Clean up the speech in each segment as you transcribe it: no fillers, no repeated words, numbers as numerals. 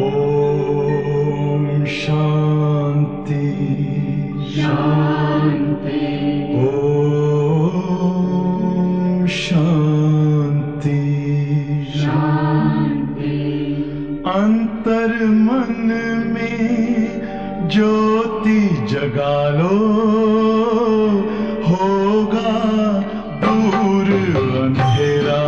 ओम शांति शांति। ओम शांति शांति। अंतर मन में ज्योति जगा लो, होगा दूर अंधेरा।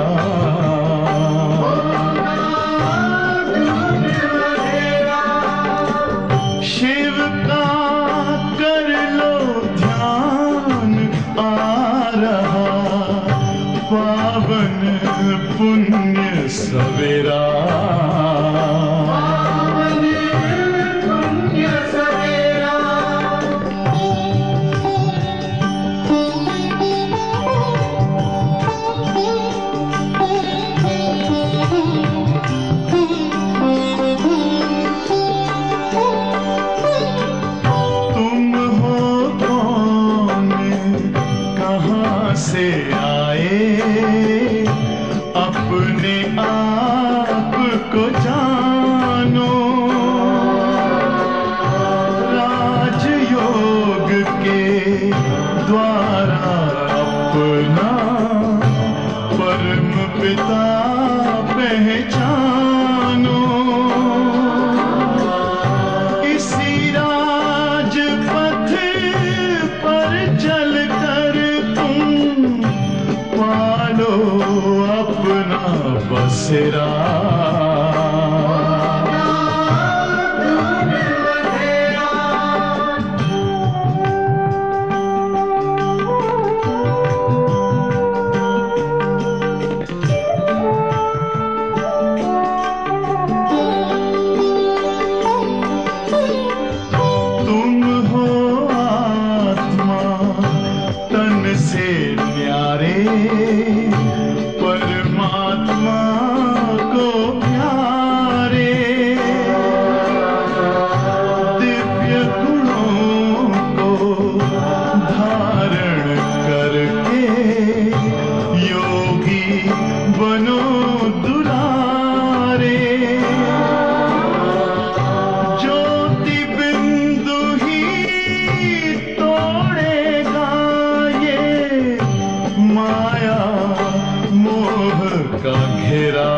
शिव का कर लो ध्यान, आ रहा पावन पुण्य सवेरा। से आए अपने आप को जानो, राजयोग के द्वारा अपना परम पिता पहचानो। इसी राजपथ पर चलकर पालो अपना बसेरा। तुम हो आत्मा तन से न्यारे, परमात्मा को प्यारे। दिव्य गुणों को धारण करके योगी बनो दुलारे। ज्योति बिंदु ही तोड़ेगा ये माया मोह का घेरा।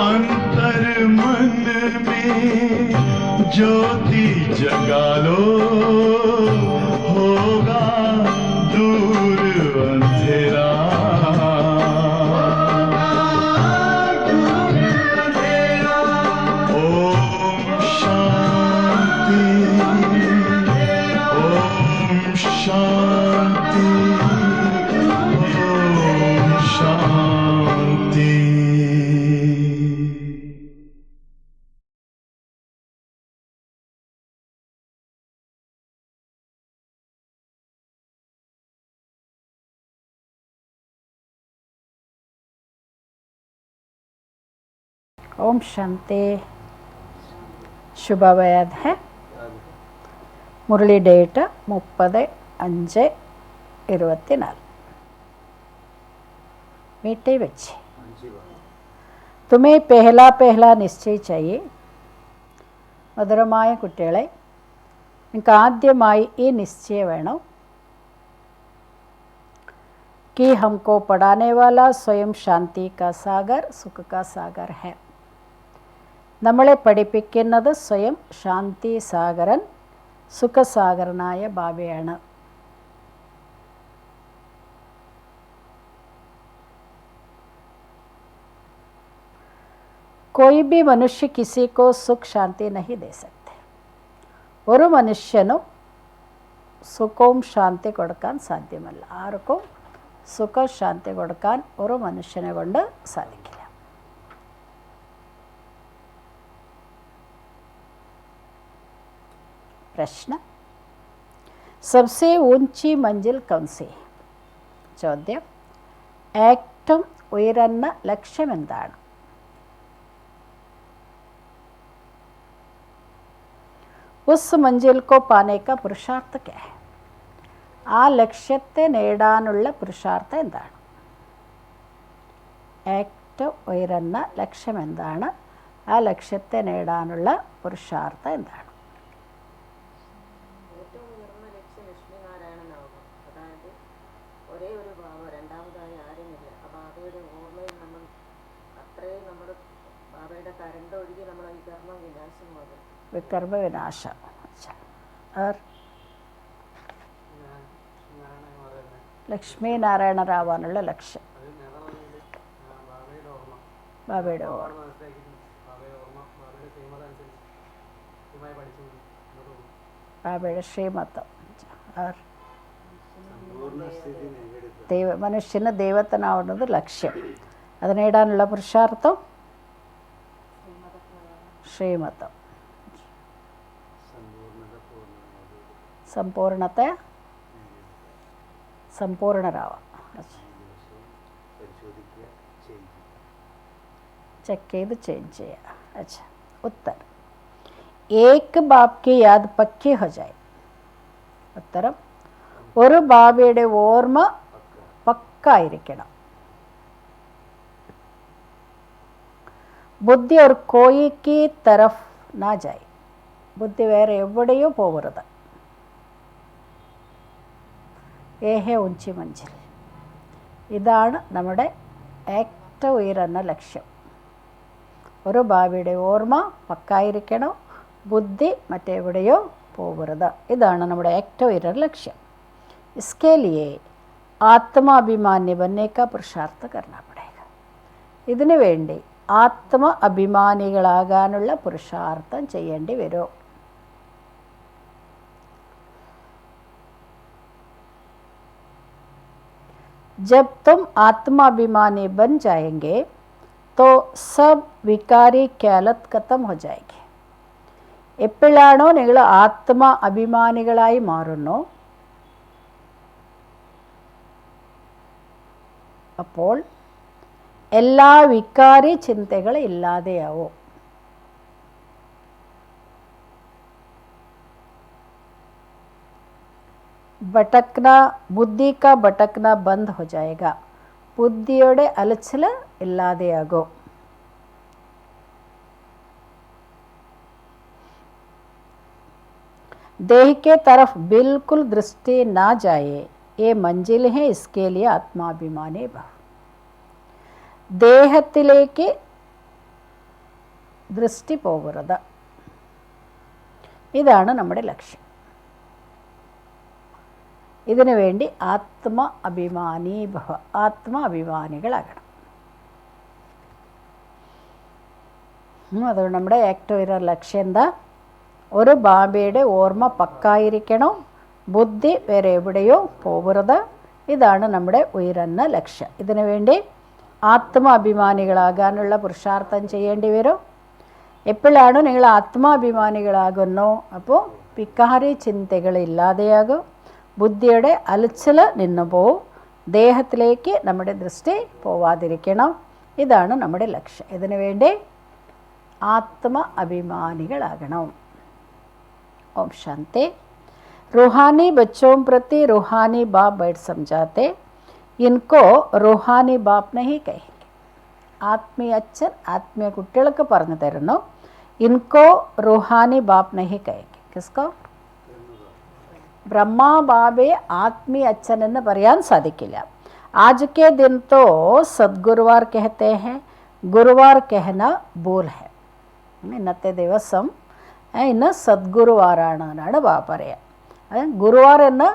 अंतर मन में ज्योति जगा लो, होगा दूर अंधेरा। ओम शांति ओम शांति ओम शांति। ओम शांति। ശുഭവേദ മുരളി ഡേറ്റ് 30/5/24। मीठे बच्चे, तुम्हें पहला पहला निश्चय चाहिए. മധുരമായ കുട്ടികളെ, നിങ്ങൾക്ക് ആദ്യമായി ഈ നിശ്ചയം വേണം. कि हमको पढ़ाने वाला स्वयं शांति का सागर सुख का सागर है. നമ്മളെ പഠിപ്പിക്കുന്നത് സ്വയം ശാന്തി സാഗരൻ സുഖസാഗരനായ ബാബയാണ്. कोई भी मनुष्य किसी को सुख शांति नहीं दे सकते. ഒരു മനുഷ്യനും സുഖവും ശാന്തി കൊടുക്കാൻ സാധ്യമല്ല. ആർക്കും സുഖ ശാന്തി കൊടുക്കാൻ ഒരു മനുഷ്യനെ കൊണ്ട് സാധിക്കില്ല. प्रश्न, सबसे ऊंची मंजिल कौन सी है? ചോദ്യം, ഏറ്റവും ഉയർന്ന ലക്ഷ്യം എന്താണ്? उस मंजिल को पाने का पुरुषार्थ क्या है? ആ ലക്ഷ്യത്തെ നേടാനുള്ള പുരുഷാർത്ഥം എന്താണ്? ഏറ്റവും ഉയരുന്ന ലക്ഷ്യം എന്താണ്? ആ ലക്ഷ്യത്തെ നേടാനുള്ള പുരുഷാർത്ഥം എന്താണ്? ഏറ്റവും ഉയർന്ന ലക്ഷ്യം ലക്ഷ്മിനാരായണനാവുക. അതായത് ഒരേ ഒരു ബാബ, രണ്ടാമതായി ആരുമില്ല. ആ ബാബയുടെ ഓർമ്മയിൽ നമ്മൾ അത്രയും നമ്മുടെ ബാബയുടെ കരണ്ട് ഒഴുകി നമ്മൾ വികർമ്മ വിനാശമാകും. വികർമ്മ വിനാശം. और ലക്ഷ്മി നാരായണ റാവാനുള്ള ലക്ഷ്യം. ബാബയുടെ ഓർമ്മ, ബാബയുടെ ശ്രീമത്തം. മനുഷ്യന് ദൈവത്തിനാവുന്നത് ലക്ഷ്യം. അത് നേടാനുള്ള പുരുഷാർത്ഥം ശ്രീമത്തം. സമ്പൂർണത്തെ संपूर्णरावा. चेक ചെയ്ത് ചേഞ്ച് ചെയ്യുക. अच्छा, उत्तर एक बाप की याद पक्की हो जाए. ഉത്തരം ഒരു ബാബയുടെ ഓർമ്മ പക്കായിരിക്കണം. ബുദ്ധി और कोई की तरफ ना जाए. ബുദ്ധി വേറെ എവിടെയോ പോകരുത്. ഏഹേ ഉഞ്ചി മഞ്ചിൽ. ഇതാണ് നമ്മുടെ ഏറ്റവും ഉയർന്ന ലക്ഷ്യം. ഒരു ബാബയുടെ ഓർമ്മ പക്കായിരിക്കണം, ബുദ്ധി മറ്റെവിടെയോ പോകരുത്. ഇതാണ് നമ്മുടെ ഏറ്റവും ഉയർന്ന ലക്ഷ്യം. इसके लिए ആത്മാഭിമാനി बनने का पुरुषार्थ करना पड़ेगा. ഇതിനു വേണ്ടി ആത്മ അഭിമാനികളാകാനുള്ള പുരുഷാർത്ഥം ചെയ്യേണ്ടി വരും. जब तुम आत्माभिमानी बन जाएंगे तो सब विकारी ख्यालत खत्म हो जाएगी. എപ്പോഴാണോ നിങ്ങൾ ആത്മ അഭിമാനികളായി മാറുന്നു അപ്പോൾ എല്ലാ വികാരി ചിന്തകൾ ഇല്ലാതെയാവും. भटकना, बुद्धि का भटकना बंद हो जाएगा. ബുദ്ധിയുടെ അലച്ചിൽ ഇല്ലാതെയാകും. देह के तरफ बिल्कुल दृष्टि ना जाए. ये मंजिल है, इसके लिए आत्माभिमानी भव. ദേഹത്തിലേക്ക് ദൃഷ്ടി പോകരുത്. ഇതാണ് നമ്മുടെ ലക്ഷ്യം. ഇതിനു വേണ്ടി ആത്മ അഭിമാനി ഭവ, ആത്മ അഭിമാനികളാകണം. അതുകൊണ്ട് നമ്മുടെ ഏറ്റവും ഉയർന്ന ലക്ഷ്യം എന്താ? ഒരു ബാബയുടെ ഓർമ്മ പക്കായിരിക്കണം, ബുദ്ധി വേറെ എവിടെയോ പോകരുത്. ഇതാണ് നമ്മുടെ ഉയർന്ന ലക്ഷ്യം. ഇതിനു വേണ്ടി ആത്മാഭിമാനികളാകാനുള്ള പുരുഷാർത്ഥം ചെയ്യേണ്ടി വരും. എപ്പോഴാണ് നിങ്ങൾ ആത്മാഭിമാനികളാകുന്നു അപ്പോൾ വികാരി ചിന്തകൾ ഇല്ലാതെയാകും, ബുദ്ധിയുടെ അലച്ചിൽ നിന്നു പോവും, ദേഹത്തിലേക്ക് നമ്മുടെ ദൃഷ്ടി പോവാതിരിക്കണം. ഇതാണ് നമ്മുടെ ലക്ഷ്യം. ഇതിനു വേണ്ടി ആത്മ അഭിമാനികളാകണം. ओम शांति. रूहानी बच्चों प्रति रूहानी बाप बैठ समझाते, इनको रूहानी बाप नहीं कहेंगे. ആത്മീയ അച്ഛൻ ആത്മീയ കുട്ടികൾക്ക് പറഞ്ഞു തരുന്നു, ഇൻകോ रूहानी बाप नहीं कहेंगे. किसको? ബ്രഹ്മാ ബാബയെ ആത്മീയ അച്ഛൻ എന്ന് പറയാൻ സാധിക്കില്ല. आज के दिन तो सद्गुरुवार कहते हैं, गुरुवार कहना भूल है. ഇന്നത്തെ ദിവസം ഇന്ന് സദ്ഗുരുവാറാണ് എന്നാണ് പറയുക. ഗുരുവാർ എന്ന്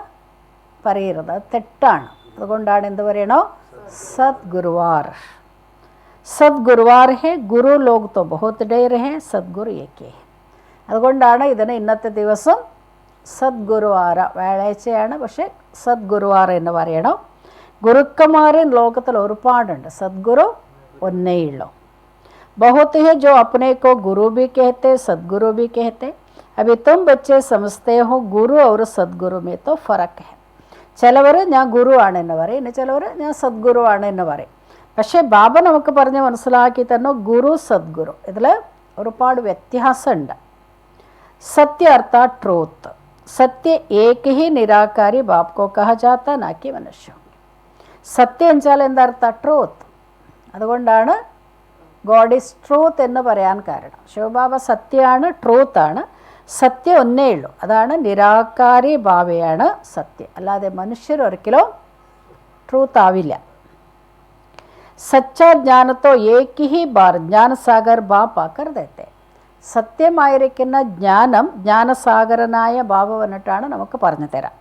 പറയരുത്, അത് തെറ്റാണ്. അതുകൊണ്ടാണ് എന്ത് പറയണോ? സദ്ഗുരുവാർ. സദ്ഗുരുവാർ ഹേ, ഗുരു ലോക് തോ ബഹുത് ഡേർ ഹേ, സദ്ഗുരു ഏകേ. അതുകൊണ്ടാണ് ഇതിന് ഇന്നത്തെ ദിവസം സദ്ഗുരുവാര, വ്യാഴാഴ്ചയാണ്, പക്ഷേ സദ്ഗുരുവാർ എന്ന് പറയണം. ഗുരുക്കന്മാർ ലോകത്തിൽ ഒരുപാടുണ്ട്, സദ്ഗുരു ഒന്നേ ഉള്ളൂ. बहुत है जो अपने को गुरु भी कहते, सदगुरु भी कहते. अभी तुम बच्चे समझते हो गुरु और सदगुरु में तो फ़र्क है. ചിലവർ ഞാൻ ഗുരു ആണെന്ന് പറയും, ഇനി ചിലവർ ഞാൻ സദ്ഗുരു ആണെന്ന് പറയും. പക്ഷേ ബാബ നമുക്ക് പറഞ്ഞ് മനസ്സിലാക്കി തന്നു ഗുരു സദ്ഗുരു, ഇതിൽ ഒരുപാട് വ്യത്യാസമുണ്ട്. സത്യ അർത്ഥാത് ട്രൂത്ത്, സത്യ ഏക ഹി നിരാകാരി ബാപ് കോ കഹ ജാത്ത നാക്കി മനുഷ്യ. സത്യം വെച്ചാൽ എന്താർത്ഥ? ട്രൂത്ത്. അതുകൊണ്ടാണ് ഗോഡ് ഈസ് ട്രൂത്ത് എന്ന് പറയാൻ കാരണം. ശിവബാബ സത്യമാണ്, ട്രൂത്താണ്. സത്യം ഒന്നേ ഉള്ളൂ, അതാണ് നിരാകാരി ബാബയാണ് സത്യം. അല്ലാതെ മനുഷ്യരൊരിക്കലും ട്രൂത്ത് ആവില്ല. സച്ച ജ്ഞാനത്തോ ഏക് ഹി ബാർ ജ്ഞാനസാഗർ ബാബ് ആക്കർ ദേത്തെ. സത്യമായിരിക്കുന്ന ജ്ഞാനം ജ്ഞാനസാഗരനായ ബാബ വന്നിട്ടാണ് നമുക്ക് പറഞ്ഞു തരാം.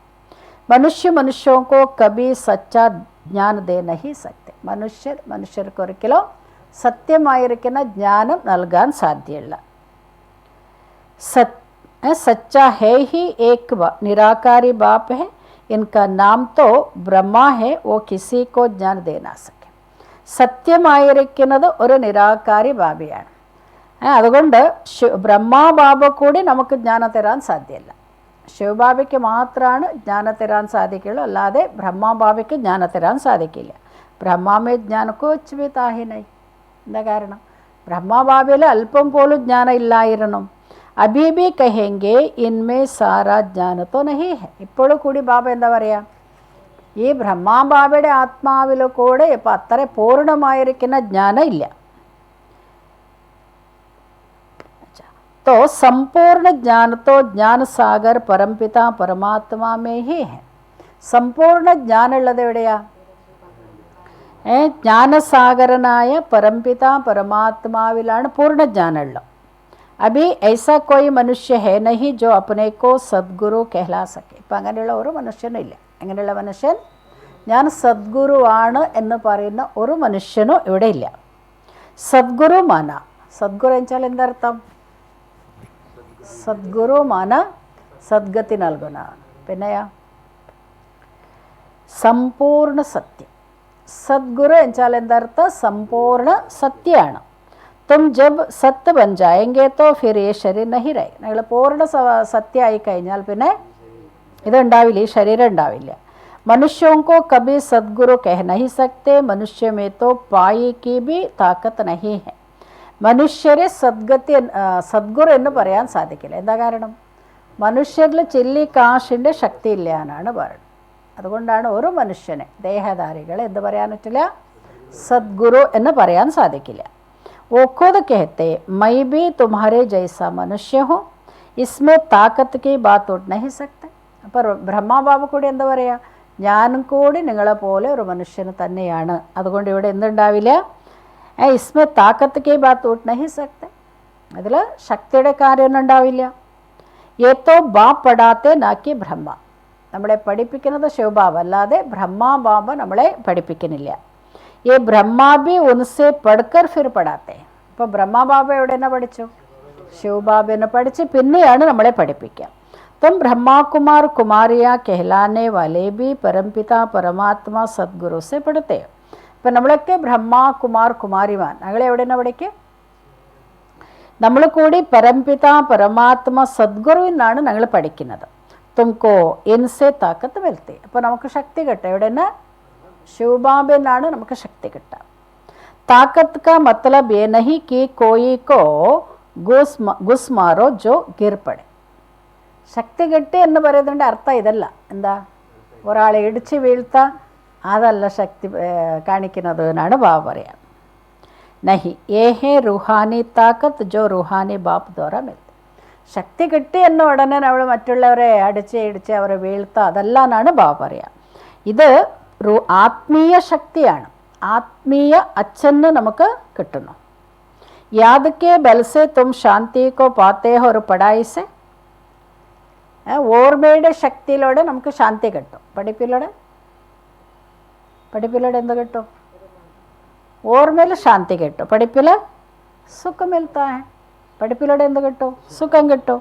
മനുഷ്യോക്കോ കബി സച്ച ജ്ഞാന ദേ നഹി സക്തെ. മനുഷ്യർക്ക് ഒരിക്കലും സത്യമായിരിക്കുന്ന ജ്ഞാനം നൽകാൻ സാധ്യമല്ല. सच्चा है ही एक निराकारी बाप है, इनका नाम तो ब्रह्मा है, वो किसी को ज्ञान दे ना सके. സത്യമായിരിക്കുന്നത് ഒരു നിരാകാരി ബാബയാണ്. അതുകൊണ്ട് ബ്രഹ്മാബാബ കൂടി നമുക്ക് ജ്ഞാനം തരാൻ സാധ്യമല്ല. ശിവബാബയ്ക്ക് മാത്രമാണ് ജ്ഞാനം തരാൻ സാധിക്കുള്ളൂ, അല്ലാതെ ബ്രഹ്മാബാബയ്ക്ക് ജ്ഞാനം തരാൻ സാധിക്കില്ല. ബ്രഹ്മാമേ ജ്ഞാനക്കോ വെച്ച് താഹിനായി. എന്താ കാരണം? ബ്രഹ്മാബാബയിൽ അല്പം പോലും ജ്ഞാനം ഇല്ലായിരുന്നു. അബി ബി കഹെങ്കെ ഇൻമേ സാരാ ജ്ഞാന തോ നഹി ഹെ. ഇപ്പോഴും കൂടി ബാബ എന്താ പറയുക? ഈ ബ്രഹ്മാബാബയുടെ ആത്മാവിൽ കൂടെ ഇപ്പം അത്ര പൂർണ്ണമായിരിക്കുന്ന ജ്ഞാനം ഇല്ല. तो संपूर्ण ज्ञान तो ज्ञान सागर परमपिता परमात्मा में ही है. संपूर्ण ज्ञान ഉള്ളത് എവിടെയാ? ജ്ഞാനസാഗരനായ പരംപിത പരമാത്മാവിലാണ് പൂർണ്ണ ജ്ഞാനമുള്ളത്. അബി ऐसा कोई मनुष्य है नहीं जो अपने को सद्गुरु कहला सके. ഇപ്പം അങ്ങനെയുള്ള ഒരു മനുഷ്യനും ഇല്ല. അങ്ങനെയുള്ള മനുഷ്യൻ ഞാൻ സദ്ഗുരുവാണ് എന്ന് പറയുന്ന ഒരു മനുഷ്യനും ഇവിടെ ഇല്ല. സദ്ഗുരു മാന. സദ്ഗുരു വെച്ചാൽ എന്തർത്ഥം? സദ്ഗുരു മാന സദ്ഗതി നൽകുന്ന. പിന്നെയാ സമ്പൂർണ്ണ സത്യം. സദ്ഗുരു വെച്ചാൽ എന്തർത്ഥം? സമ്പൂർണ്ണ സത്യമാണ്. തും ജബ് സത്ത് ബൻ ജായെങ്കെ തോ ഫിർ ഈ ശരീരം നഹി രഹേ. നിങ്ങൾ പൂർണ്ണ സത്യമായി കഴിഞ്ഞാൽ പിന്നെ ഇതുണ്ടാവില്ല, ഈ ശരീരം ഉണ്ടാവില്ല. മനുഷ്യോങ്കോ കബി സദ്ഗുരു കഹ നഹി സക്തെ. മനുഷ്യ മേ തോ പായി കി ബി താക്കത്ത് നഹി ഹെ. മനുഷ്യരെ സദ്ഗുരു എന്ന് പറയാൻ സാധിക്കില്ല. എന്താ കാരണം? മനുഷ്യരിൽ ചില്ലി കാശിൻ്റെ ശക്തി ഇല്ല എന്നാണ് പറയുന്നത്. അതുകൊണ്ടാണ് ഒരു മനുഷ്യനെ ദേഹധാരികളെ എന്ത് പറയാൻ പറ്റില്ല? സദ്ഗുരു എന്ന് പറയാൻ സാധിക്കില്ല. वो खुद कहते मैं भी तुम्हारे जैसा मनुष्य हूँ, इसमें ताकत की बात उठ नहीं सकते. അപ്പോൾ ബ്രഹ്മാബാബ കൂടി എന്താ പറയുക? ഞാനും കൂടി നിങ്ങളെ പോലെ ഒരു മനുഷ്യന് തന്നെയാണ്. അതുകൊണ്ട് ഇവിടെ എന്തുണ്ടാവില്ല? ഇസ്മേ താക്കത്ത് കി ബാത്ത് ഉട്ട് നഹി സക്തെ. അതിൽ ശക്തിയുടെ കാര്യമൊന്നും ഉണ്ടാവില്ല. ഏത്തോ ബാപ്പ് പഠാത്തെ നാക്കി ബ്രഹ്മ. നമ്മളെ പഠിപ്പിക്കുന്നത് ശിവബാബ, അല്ലാതെ ബ്രഹ്മാബാബ നമ്മളെ പഠിപ്പിക്കുന്നില്ല. ये ब्रह्मा भी उनसे पढ़कर फिर पढ़ाते. അപ്പോൾ ബ്രഹ്മാബാബ എവിടെ തന്നെ പഠിച്ചു? ശിവബാബനെ പഠിച്ച് പിന്നെയാണ് നമ്മളെ പഠിപ്പിക്കുക. तुम ब्रह्मा कुमार कुमारिया कहलाने वाले भी परमपिता परमात्मा सद्गुरु से पढ़ते हो. അപ്പം നമ്മളൊക്കെ ബ്രഹ്മാ കുമാർ കുമാരിമാൻ ഞങ്ങളെ എവിടെ തന്നെ പഠിക്കുക? നമ്മൾ കൂടി പരംപിത പരമാത്മ സദ്ഗുരുവിനാണ് ഞങ്ങൾ പഠിക്കുന്നത്. തുംകോ ഇൻസെ താക്കത്ത് മിൽത്തി. അപ്പോൾ നമുക്ക് ശക്തി കിട്ടും എവിടെ തന്നെ? ശിവബാബനാണ് നമുക്ക് ശക്തി കിട്ടുക. താക്കത്ത് കാ മത്ലബ് യേ നഹി കി കോയി കോ ഗുസ് മാറോ ജോ ഗിർപടെ. ശക്തി കിട്ടി എന്ന് പറയുന്നതിൻ്റെ അർത്ഥം ഇതല്ല. എന്താ? ഒരാളെ ഇടിച്ച് വീഴ്ത്താ, അതല്ല ശക്തി കാണിക്കുന്നത് എന്നാണ് ബാബ പറയാം. നഹി ഏഹേ റുഹാനി താക്കത്ത് ജോ റുഹാനി ബാപ്പ് ദ്വാര മിൽത്തി. ശക്തി കിട്ടി എന്ന ഉടനെ നമ്മൾ മറ്റുള്ളവരെ അടിച്ച് ഇടിച്ച് അവരെ വീഴ്ത്താ, അതല്ല എന്നാണ് ബാബ പറയാം. ഇത് ആത്മീയ ശക്തിയാണ്. ആത്മീയ അച്ഛന് നമുക്ക് കിട്ടുന്നു. യാദ് കെ ബൽസെ തും ശാന്തി കോ പാത്തേ ഹോ ഒരു പടായിസെ. ഓർമ്മയുടെ ശക്തിയിലൂടെ നമുക്ക് ശാന്തി കിട്ടും. പഠിപ്പിലൂടെ എന്ത് കിട്ടും? ഓർമ്മയിൽ ശാന്തി കിട്ടും. പഠിപ്പിൽ സുഖം മിൽത്താ ഹെ. പഠിപ്പിലൂടെ എന്ത് കിട്ടും? സുഖം കിട്ടും.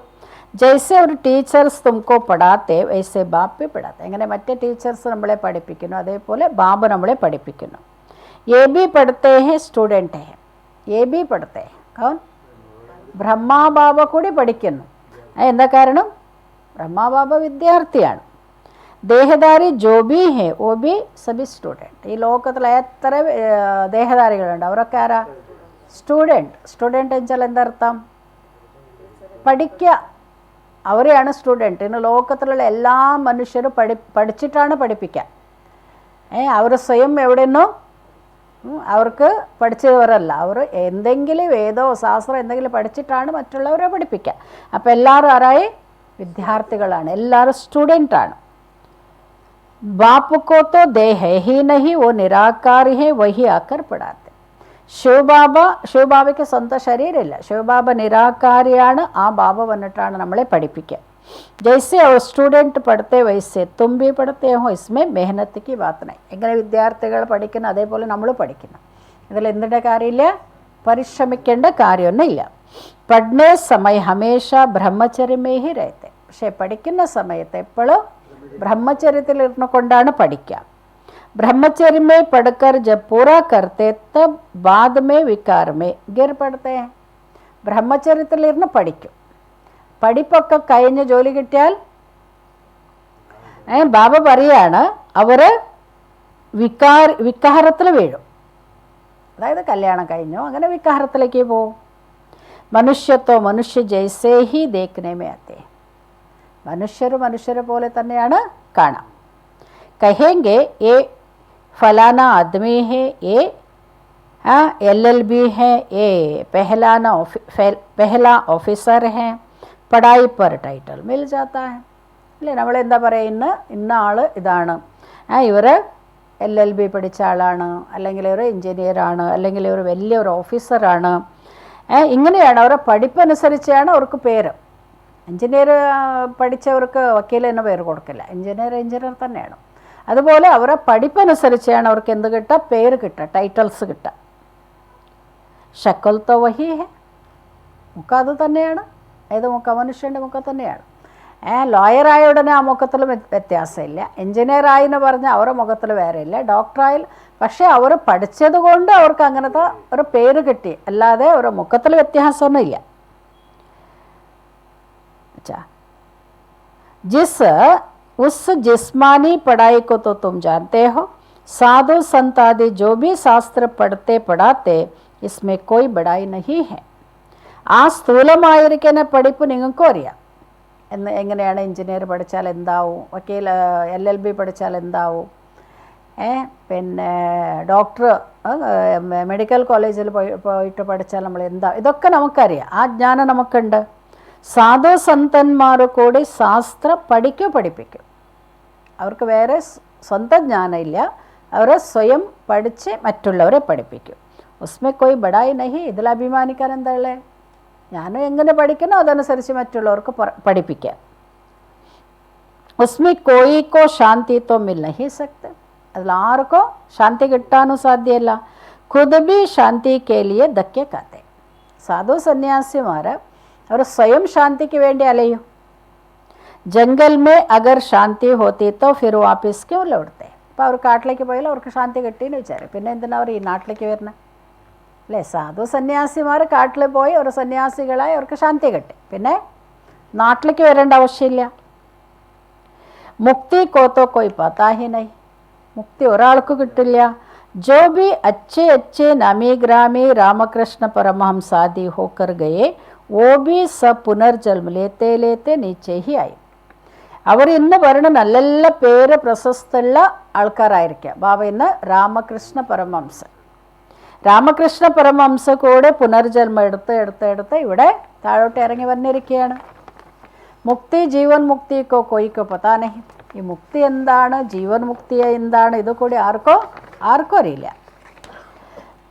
ജൈസെ ഒരു ടീച്ചേഴ്സ് തുമക്കോ പഠാത്തെ വൈസെ ബാപ്പി പഠാത്തെ. എങ്ങനെ മറ്റേ ടീച്ചേഴ്സ് നമ്മളെ പഠിപ്പിക്കുന്നു, അതേപോലെ ബാബ നമ്മളെ പഠിപ്പിക്കുന്നു. എ ബി പഠിത്തേ ഹെ സ്റ്റുഡൻറ്റ് ഹെ. എ ബി പഠിത്തേ കൗൻ? ബ്രഹ്മാബാബ കൂടി പഠിക്കുന്നു. എന്താ കാരണം? ബ്രഹ്മാബാബ വിദ്യാർത്ഥിയാണ്. ദേഹധാരി ജോ ബി ഹെ ഓ ബി സബി സ്റ്റുഡൻറ്റ്. ഈ ലോകത്തിൽ എത്ര ദേഹധാരികളുണ്ട്, അവരൊക്കെ ആരാ? സ്റ്റുഡൻറ്റ്. സ്റ്റുഡൻറ്റ് വെച്ചാൽ എന്തർത്ഥം? പഠിക്കുക. അവരെയാണ് സ്റ്റുഡൻറ്റ്. ഇന്ന് ലോകത്തിലുള്ള എല്ലാ മനുഷ്യരും പഠിച്ചിട്ടാണ് പഠിപ്പിക്കുക. അവർ സ്വയം എവിടെ നിന്നോ അവർക്ക് പഠിച്ചവരല്ല. അവർ എന്തെങ്കിലും വേദോ ശാസ്ത്രം എന്തെങ്കിലും പഠിച്ചിട്ടാണ് മറ്റുള്ളവരെ പഠിപ്പിക്കുക. അപ്പോൾ എല്ലാവരും ആരായി? വിദ്യാർത്ഥികളാണ്, എല്ലാവരും സ്റ്റുഡൻ്റാണ്. बाप को तो दे है ही नहीं, वो निराकार है, वही आकर पढ़ाते. ശിവബാബയ്ക്ക് സ്വന്തം ശരീരമില്ല. ശിവബാബ നിരാകാരിയാണ്. ആ ബാബ വന്നിട്ടാണ് നമ്മളെ പഠിപ്പിക്കുക. ജൈസെ അവർ സ്റ്റുഡൻറ്റ് പഠിത്തേ വൈസെ തും ഭി പഠിത്തേ ഹോ, ഇസ്മേ മെഹനത്ത് കി ബാത്ത് നഹീ. എങ്ങനെ വിദ്യാർത്ഥികൾ പഠിക്കുന്നു അതേപോലെ നമ്മൾ പഠിക്കുന്നു. ഇതിൽ എന്തിൻ്റെ കാര്യമില്ല? പരിശ്രമിക്കേണ്ട കാര്യമൊന്നുമില്ല. പഠനേ സമയ ഹമേഷ ബ്രഹ്മചര്യമേ ഹി രഹത്തെ. പക്ഷേ പഠിക്കുന്ന സമയത്ത് എപ്പോഴും ബ്രഹ്മചര്യത്തിലിരുന്നു കൊണ്ടാണ് പഠിക്കുക. ब्रह्मचर्य में पढ़कर जब पूरा करते तब बाद में विकार में गिर पड़ते हैं. ബ്രഹ്മചര്യത്തിലിരുന്ന് പഠിക്കും. പഠിപ്പൊക്കെ കഴിഞ്ഞ് ജോലി കിട്ടിയാൽ ബാബ പറയാണ് അവർ വികാരത്തിൽ വീഴും. അതായത് കല്യാണം കഴിഞ്ഞോ അങ്ങനെ വികാരത്തിലേക്ക് പോവും. മനുഷ്യത്വ മനുഷ്യ ജൈസേ ഹി ദേഖ്നെ മേ ആത്തെ. മനുഷ്യരെ പോലെ തന്നെയാണ് കാണാം. കഹേങ്കെ ഏ फलाना आदमी है, ये LLB है, ये पहला ऑफिसर है, पढ़ाई पर टाइटल मिल जाता है. അല്ലേ, നമ്മളെന്താ പറയുക, ഇന്ന ആൾ ഇതാണ്, ഇവർ LLB പഠിച്ച ആളാണ്, അല്ലെങ്കിൽ ഇവർ എഞ്ചിനീയറാണ്, അല്ലെങ്കിൽ ഇവർ വലിയൊരു ഓഫീസറാണ്. ഇങ്ങനെയാണ് അവരുടെ പഠിപ്പനുസരിച്ചാണ് അവർക്ക് പേര്. എഞ്ചിനീയർ പഠിച്ചവർക്ക് വക്കീൽ എന്ന പേര് കൊടുക്കില്ല. എഞ്ചിനീയർ തന്നെയാണ്. അതുപോലെ അവരെ പഠിപ്പനുസരിച്ചാണ് അവർക്ക് എന്ത് കിട്ടുക? പേര് കിട്ടുക, ടൈറ്റിൽസ് കിട്ടുക. ഷക്കൽ തോ വഹി ഹെ, മുഖം അത് തന്നെയാണ്. ഏത് മുഖം? മനുഷ്യൻ്റെ മുഖം തന്നെയാണ്. ലോയറായ ഉടനെ ആ മുഖത്തിൽ വ്യത്യാസമില്ല. എഞ്ചിനീയറായെന്ന് പറഞ്ഞാൽ അവരുടെ മുഖത്തിൽ വേറെ ഇല്ല. ഡോക്ടറായാൽ പക്ഷേ അവർ പഠിച്ചത് കൊണ്ട് അവർക്ക് അങ്ങനത്തെ ഒരു പേര് കിട്ടി, അല്ലാതെ അവരുടെ മുഖത്തിൽ വ്യത്യാസമൊന്നും ഇല്ല. ജിസ് उस जिस्मानी पढ़ाई को तो तुम जानते हो, साधु संत आदि जो भी शास्त्र पढ़ते पढ़ाते इसमें कोई बड़ाई नहीं है. ആ സ്ഥൂലമായിരിക്കുന്ന പഠിപ്പ് നിങ്ങൾക്കും അറിയാം. എങ്ങനെയാണ് എഞ്ചിനീയർ പഠിച്ചാൽ എന്താവും, വക്കീൽ LLB പഠിച്ചാൽ എന്താവും, പിന്നെ ഡോക്ടർ മെഡിക്കൽ കോളേജിൽ പോയിട്ട് പഠിച്ചാൽ നമ്മൾ എന്താ, ഇതൊക്കെ നമുക്കറിയാം. ആ ജ്ഞാനം നമുക്കുണ്ട്. സാധു സന്തന്മാർ കൂടി ശാസ്ത്രം പഠിപ്പിക്കും. അവർക്ക് വേറെ സ്വന്തം ജ്ഞാനമില്ല. അവർ സ്വയം പഠിച്ച് മറ്റുള്ളവരെ പഠിപ്പിക്കും. ഉസ്മേ കോയി ബടായി നഹി. ഇതിൽ അഭിമാനിക്കാൻ എന്താ ഉള്ളത്? ഞാനും എങ്ങനെ പഠിക്കണോ അതനുസരിച്ച് മറ്റുള്ളവർക്ക് പഠിപ്പിക്കാം. ഉസ്മേ കോയിക്കോ ശാന്തി തോ മിൽ നഹി സക്തെ. അതിൽ ആർക്കോ ശാന്തി കിട്ടാനും സാധ്യമല്ല. ഖുദ് ഭി ശാന്തി കെ ലിയെ ധക്കെ കാത്തെ. സാധു സന്യാസിമാർ അവർ സ്വയം ശാന്തിക്ക് വേണ്ടി അലയും. ജംഗൽ മേ അഗർ ശാന്തി ഹോത്തി തോ ഫിർ വാപ്പിസ് ക്യോं ലൗട്ടെ. അപ്പോൾ അവർ കാട്ടിലേക്ക് പോയാൽ അവർക്ക് ശാന്തി കിട്ടിയെന്ന് വിചാരം. പിന്നെ എന്തിനാ അവർ ഈ നാട്ടിലേക്ക് വരുന്നത്? അല്ലേ, സാധു സന്യാസിമാർ കാട്ടിൽ പോയി ഒരു സന്യാസികളായി അവർക്ക് ശാന്തി കിട്ടി. പിന്നെ നാട്ടിലേക്ക് വരേണ്ട ആവശ്യമില്ല. മുക്തി കോത്തോ കോയി പതാ ഹി നഹി. മുക്തി ഒരാൾക്ക് കിട്ടില്ല. जो भी अच्छे अच्छे नामी ग्रामी रामकृष्ण परमहंस आदि होकर गए वो भी सब पुनर्जन्म लेते लेते नीचे ही आए. അവർ ഇന്ന് പറയുന്ന നല്ല നല്ല പേര് പ്രശസ്തമുള്ള ആൾക്കാരായിരിക്കാം. ബാബ ഇന്ന് രാമകൃഷ്ണ പരമഹംസ കൂടെ പുനർജന്മം എടുത്ത് ഇവിടെ താഴോട്ട് ഇറങ്ങി വന്നിരിക്കുകയാണ്. മുക്തി ജീവൻ മുക്തിക്കോ കൊയ്ക്കോ പതാ നഹി. ഈ മുക്തി എന്താണ്, ജീവൻ മുക്തി എന്താണ്, ഇത് കൂടി ആർക്കും അറിയില്ല.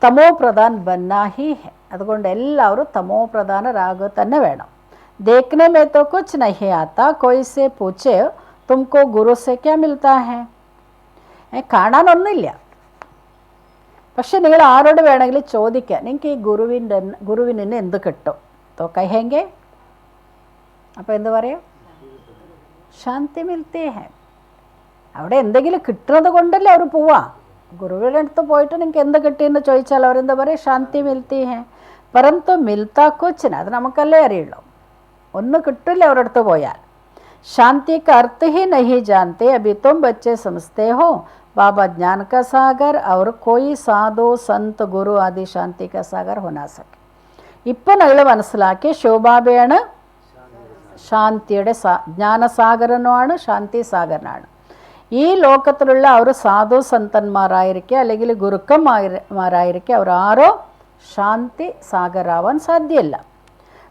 തമോ പ്രധാൻ ബന്നാഹി ഹെ. അതുകൊണ്ട് എല്ലാവരും തമോ പ്രധാനരാകുക തന്നെ വേണം. देखने में तो कुछ नहीं आता, कोई से पूछे तुमको गुरु से क्या मिलता है. കാണാനൊന്നുമില്ല. പക്ഷെ നിങ്ങൾ ആരോട് വേണമെങ്കിലും ചോദിക്കാം, നിങ്ങൾക്ക് ഈ ഗുരുവിന് എന്ത് കിട്ടും? തോ കഹേങ്കെ. അപ്പോൾ എന്ത് പറയും? ശാന്തി മിൽത്തി ഹെ. അവിടെ എന്തെങ്കിലും കിട്ടുന്നത് കൊണ്ടല്ലേ അവർ പോവാ. ഗുരുവിൻ്റെ അടുത്ത് പോയിട്ട് നിങ്ങൾക്ക് എന്ത് കിട്ടിയെന്ന് ചോദിച്ചാൽ അവരെന്താ പറയും? ശാന്തി മിൽത്തി ഹെ. പരന്തു മിൽത്താ കുച്ച് ന. അത് നമുക്കല്ലേ അറിയുള്ളൂ. ഒന്നും കിട്ടില്ല അവരുടെ അടുത്ത് പോയാൽ. शांति का अर्थ ही नहीं जानते. अभी तुम बच्चे समझते हो बाबा ज्ञान का सागर और कोई साधु संत गुरु आदि शांति का सागर हो ना सके. ഇപ്പം നിങ്ങൾ മനസ്സിലാക്കി ശിവബാബയാണ് ശാന്തിയുടെ ജ്ഞാനസാഗരനുമാണ്, ശാന്തി സാഗരനാണ്. ഈ ലോകത്തിലുള്ള അവർ സാധു സന്തന്മാരായിരിക്കുക അല്ലെങ്കിൽ ഗുരുക്കന്മാരായിരിക്കുക, അവർ ആരോ ശാന്തി സാഗരാവാൻ സാധ്യമല്ല.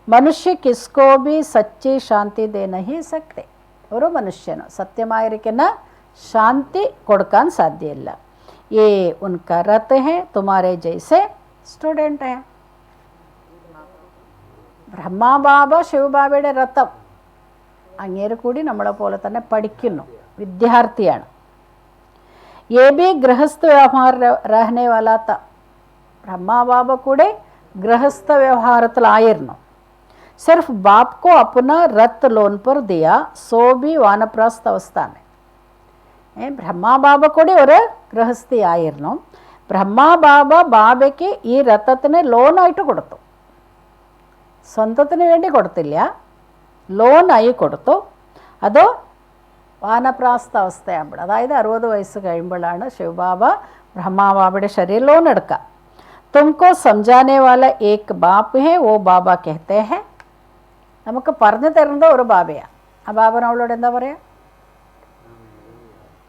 മനുഷ്യ കിസ്കോ ബി സച്ചി ശാന്തി ദേ നഹി സക്തെ. ഒരു മനുഷ്യനും സത്യമായിരിക്കുന്ന ശാന്തി കൊടുക്കാൻ സാധ്യമല്ല. ये उनका रथ है, तुम्हारे जैसे स्टूडेंट है. ബ്രഹ്മാബാബ ശിവബാബയുടെ രഥം അങ്ങേര് കൂടി നമ്മളെ പോലെ തന്നെ പഠിക്കുന്നു, വിദ്യാർത്ഥിയാണ്. ये भी गृहस्थ व्यवहार रहने वाला था. ബ്രഹ്മാബാബ കൂടെ ഗൃഹസ്ഥ വ്യവഹാരത്തിലായിരുന്നു. सिर्फ बाप को अपना रथ लोन पर दिया, सो भी वानप्रस्थ अवस्था में. ബ്രഹ്മാബാബ കൂടി ഒരു ഗൃഹസ്ഥയായിരുന്നു. ബ്രഹ്മാബാബ ബാബയ്ക്ക് ഈ രഥത്തിന് ലോണായിട്ട് കൊടുത്തു. സ്വന്തത്തിന് വേണ്ടി കൊടുത്തില്ല, ലോണായി കൊടുത്തു. അതോ വാനപ്രാസ്ഥ അവസ്ഥയാകുമ്പോൾ, അതായത് 60 വയസ്സ് കഴിയുമ്പോഴാണ് ശിവബാബ ബ്രഹ്മാബാബയുടെ ശരീരം ലോൺ എടുക്കുക. തുംകോ സംജാനെ വാല ഏക് ബാപ്പ് ഹേ വോ ബാബ കഹത്തെ ഹേ. നമുക്ക് പറഞ്ഞു തരുന്നത് ഒരു ബാബയാണ്. ആ ബാബനവളോട് എന്താ പറയുക?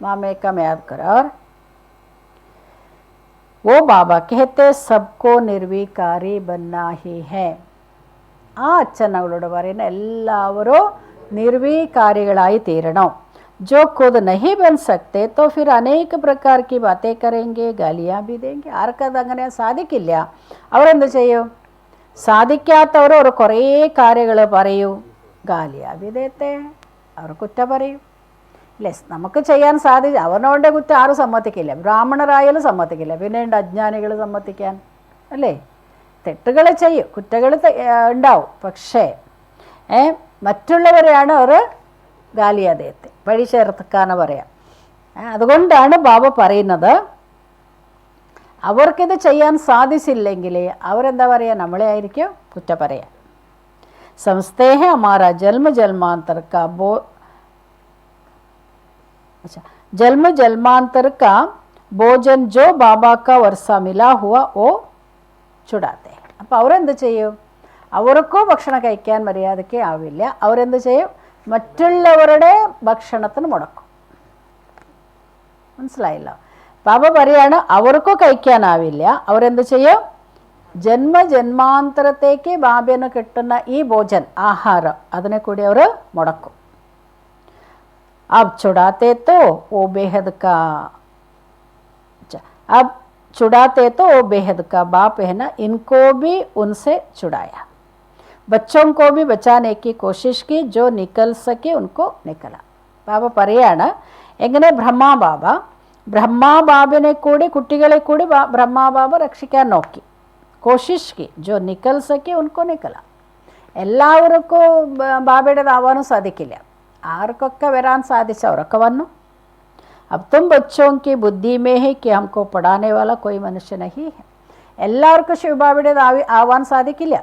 मामे का याद कर. और वो बाबा कहते सबको निर्विकारी बनना ही है. ആ അച്ഛൻ അവളോട് പറയുന്ന എല്ലാവരും നിർവികാരികളായി തീരണം. जो खुद नहीं बन सकते तो फिर अनेक प्रकार की बातें करेंगे, गालियाँ भी देंगे. ആർക്കത് അങ്ങനെ സാധിക്കില്ല, അവരെന്ത് ചെയ്യും? സാധിക്കാത്തവർ ഒരു കുറേ കാര്യങ്ങൾ പറയൂ, ഗാലിയാ ബി ദേത്തെ, അവർ കുറ്റ പറയും. ഇല്ലേ, നമുക്ക് ചെയ്യാൻ സാധിച്ച അവനോടെ കുറ്റം ആരും സമ്മതിക്കില്ല. ബ്രാഹ്മണരായാലും സമ്മതിക്കില്ല, പിന്നെ ഉണ്ട് അജ്ഞാനികൾ സമ്മതിക്കാൻ, അല്ലേ? തെറ്റുകൾ ചെയ്യും, കുറ്റങ്ങൾ ഉണ്ടാവും. പക്ഷേ മറ്റുള്ളവരെയാണ് അവർ ഗാലിയാദേയത്തെ വഴി ചേർക്കാന്ന് പറയാം. അതുകൊണ്ടാണ് ബാബ പറയുന്നത്, അവർക്കിത് ചെയ്യാൻ സാധിച്ചില്ലെങ്കിൽ അവരെന്താ പറയുക? നമ്മളെ ആയിരിക്കും കുറ്റ പറയാൻ. സംസ്ഥേഹ ഹമാരാ ജന്മ ജന്മാന്തർ കാ जन्म जन्मांतर का भोजन जो बाबा का वर्षा मिला हुआ वो ചുടാത്തെ. അപ്പോൾ അവരെന്ത് ചെയ്യും? അവർക്കോ ഭക്ഷണം കഴിക്കാൻ മര്യാദയ്ക്ക് ആവില്ല. അവരെന്ത് ചെയ്യും? മറ്റുള്ളവരുടെ ഭക്ഷണത്തിന് മുടക്കും. മനസ്സിലായില്ല? ബാബ പറയാണ് അവർക്കോ കഴിക്കാനാവില്ല. അവരെന്ത് ചെയ്യും? ജന്മജന്മാന്തരത്തേക്ക് ബാബന് കിട്ടുന്ന ഈ ഭോജൻ, ആഹാരം, അതിനെ കൂടി അവർ മുടക്കും. अब छुड़ाते तो वो बेहद का, अब छुड़ाते तो वो बेहद का बाप है ना, इनको भी उनसे छुड़ाया. बच्चों को भी बचाने की कोशिश की, जो निकल सके उनको निकला. ബാബ പറയാണ് എങ്ങനെ ബ്രഹ്മാബാബിനെ കൂടി കുട്ടികളെ കൂടി ബ്രഹ്മാബാബ രക്ഷിക്കാൻ നോക്കി. കോശിഷ് കി, ജോ നിക്കൽ സക്കെ ഉൻകോ നിക്കല. എല്ലാവർക്കും ബാബയുടേതാവാനും സാധിക്കില്ല. ആർക്കൊക്കെ വരാൻ സാധിച്ചവരൊക്കെ വന്നു. अब तुम बच्चों की बुद्धि में है कि हमको पढ़ाने वाला कोई मनुष्य नहीं है. എല്ലാവർക്കും ശിവബാബയുടേത് ആവാൻ സാധിക്കില്ല.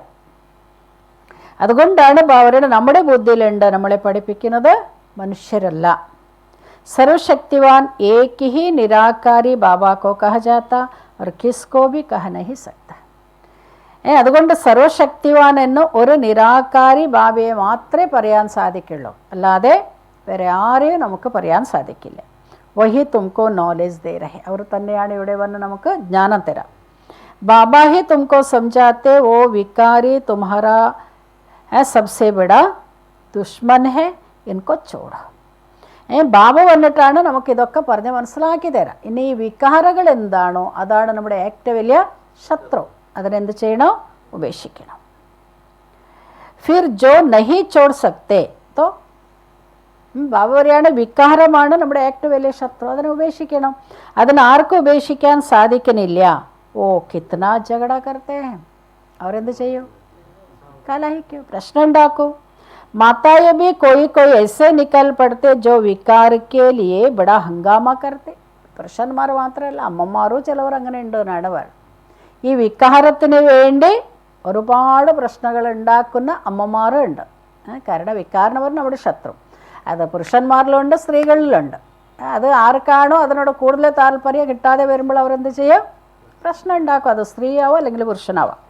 അതുകൊണ്ടാണ് ബാബയുടെ നമ്മുടെ ബുദ്ധിയിലുണ്ട് നമ്മളെ പഠിപ്പിക്കുന്നത് മനുഷ്യരല്ല. सर्वशक्तिवान एक ही निराकारी बाबा को कहा जाता और किसको भी कह नहीं सकता. അതുകൊണ്ട് സർവശക്തിവാൻ എന്ന് ഒരു നിരാകാരി ബാബയെ മാത്രമേ പറയാൻ സാധിക്കുള്ളൂ, അല്ലാതെ വേറെ ആരെയും നമുക്ക് പറയാൻ സാധിക്കില്ല. വഹി തുംകോ നോളേജ് ദേ രഹെ, അവർ തന്നെയാണ് ഇവിടെ വന്ന് നമുക്ക് ജ്ഞാനം തരാം. ബാബ ഹി തുംകോ സംജാത്തെ വോ വികാരി തുമ്ഹാരാ സബ്സെ ബഡാ ദുഷ്മൻ ഹെ, ഇൻകോ ചോട. ബാബ വന്നിട്ടാണ് നമുക്കിതൊക്കെ പറഞ്ഞ് മനസ്സിലാക്കി തരാം. ഇനി ഈ വികാരങ്ങൾ എന്താണോ അതാണ് നമ്മുടെ ഏറ്റവും വലിയ ശത്രു. അതിനെന്ത് ചെയ്യണോ? ഉപേക്ഷിക്കണം. ഫിർ ജോ നഹി ചോട് സക്തേ തോ, ബാബ പറയാണ് വികാരമാണ് നമ്മുടെ ഏറ്റവും വലിയ ശത്രു, അതിനെ ഉപേക്ഷിക്കണം. അതിനാർക്കും ഉപേക്ഷിക്കാൻ സാധിക്കുന്നില്ല. ഓ കിത്നാ ജഗട കർത്തേ, അവരെന്ത് ചെയ്യും? കലഹിക്കൂ, പ്രശ്നം ഉണ്ടാക്കൂ. മാതായെ भी कोई ऐसे निकल पड़ते जो विकार के लिए बड़ा हंगामा करते. പുരുഷന്മാർ മാത്രമല്ല, അമ്മമാരും ചിലവർ അങ്ങനെ ഉണ്ട് നടവർ. ഈ വികാരത്തിന് വേണ്ടി ഒരുപാട് പ്രശ്നങ്ങൾ ഉണ്ടാക്കുന്ന അമ്മമാരും ഉണ്ട്. കാരണം വികാരം പറഞ്ഞാൽ നമ്മുടെ ശത്രു. അത് പുരുഷന്മാരിലുണ്ട്, സ്ത്രീകളിലുണ്ട്. അത് ആർക്കാണോ അതിനോട് കൂടുതൽ താല്പര്യം കിട്ടാതെ വരുമ്പോൾ അവരെന്ത് ചെയ്യും? പ്രശ്നം ഉണ്ടാക്കും. അത് സ്ത്രീയാവാം അല്ലെങ്കിൽ പുരുഷനാവാം.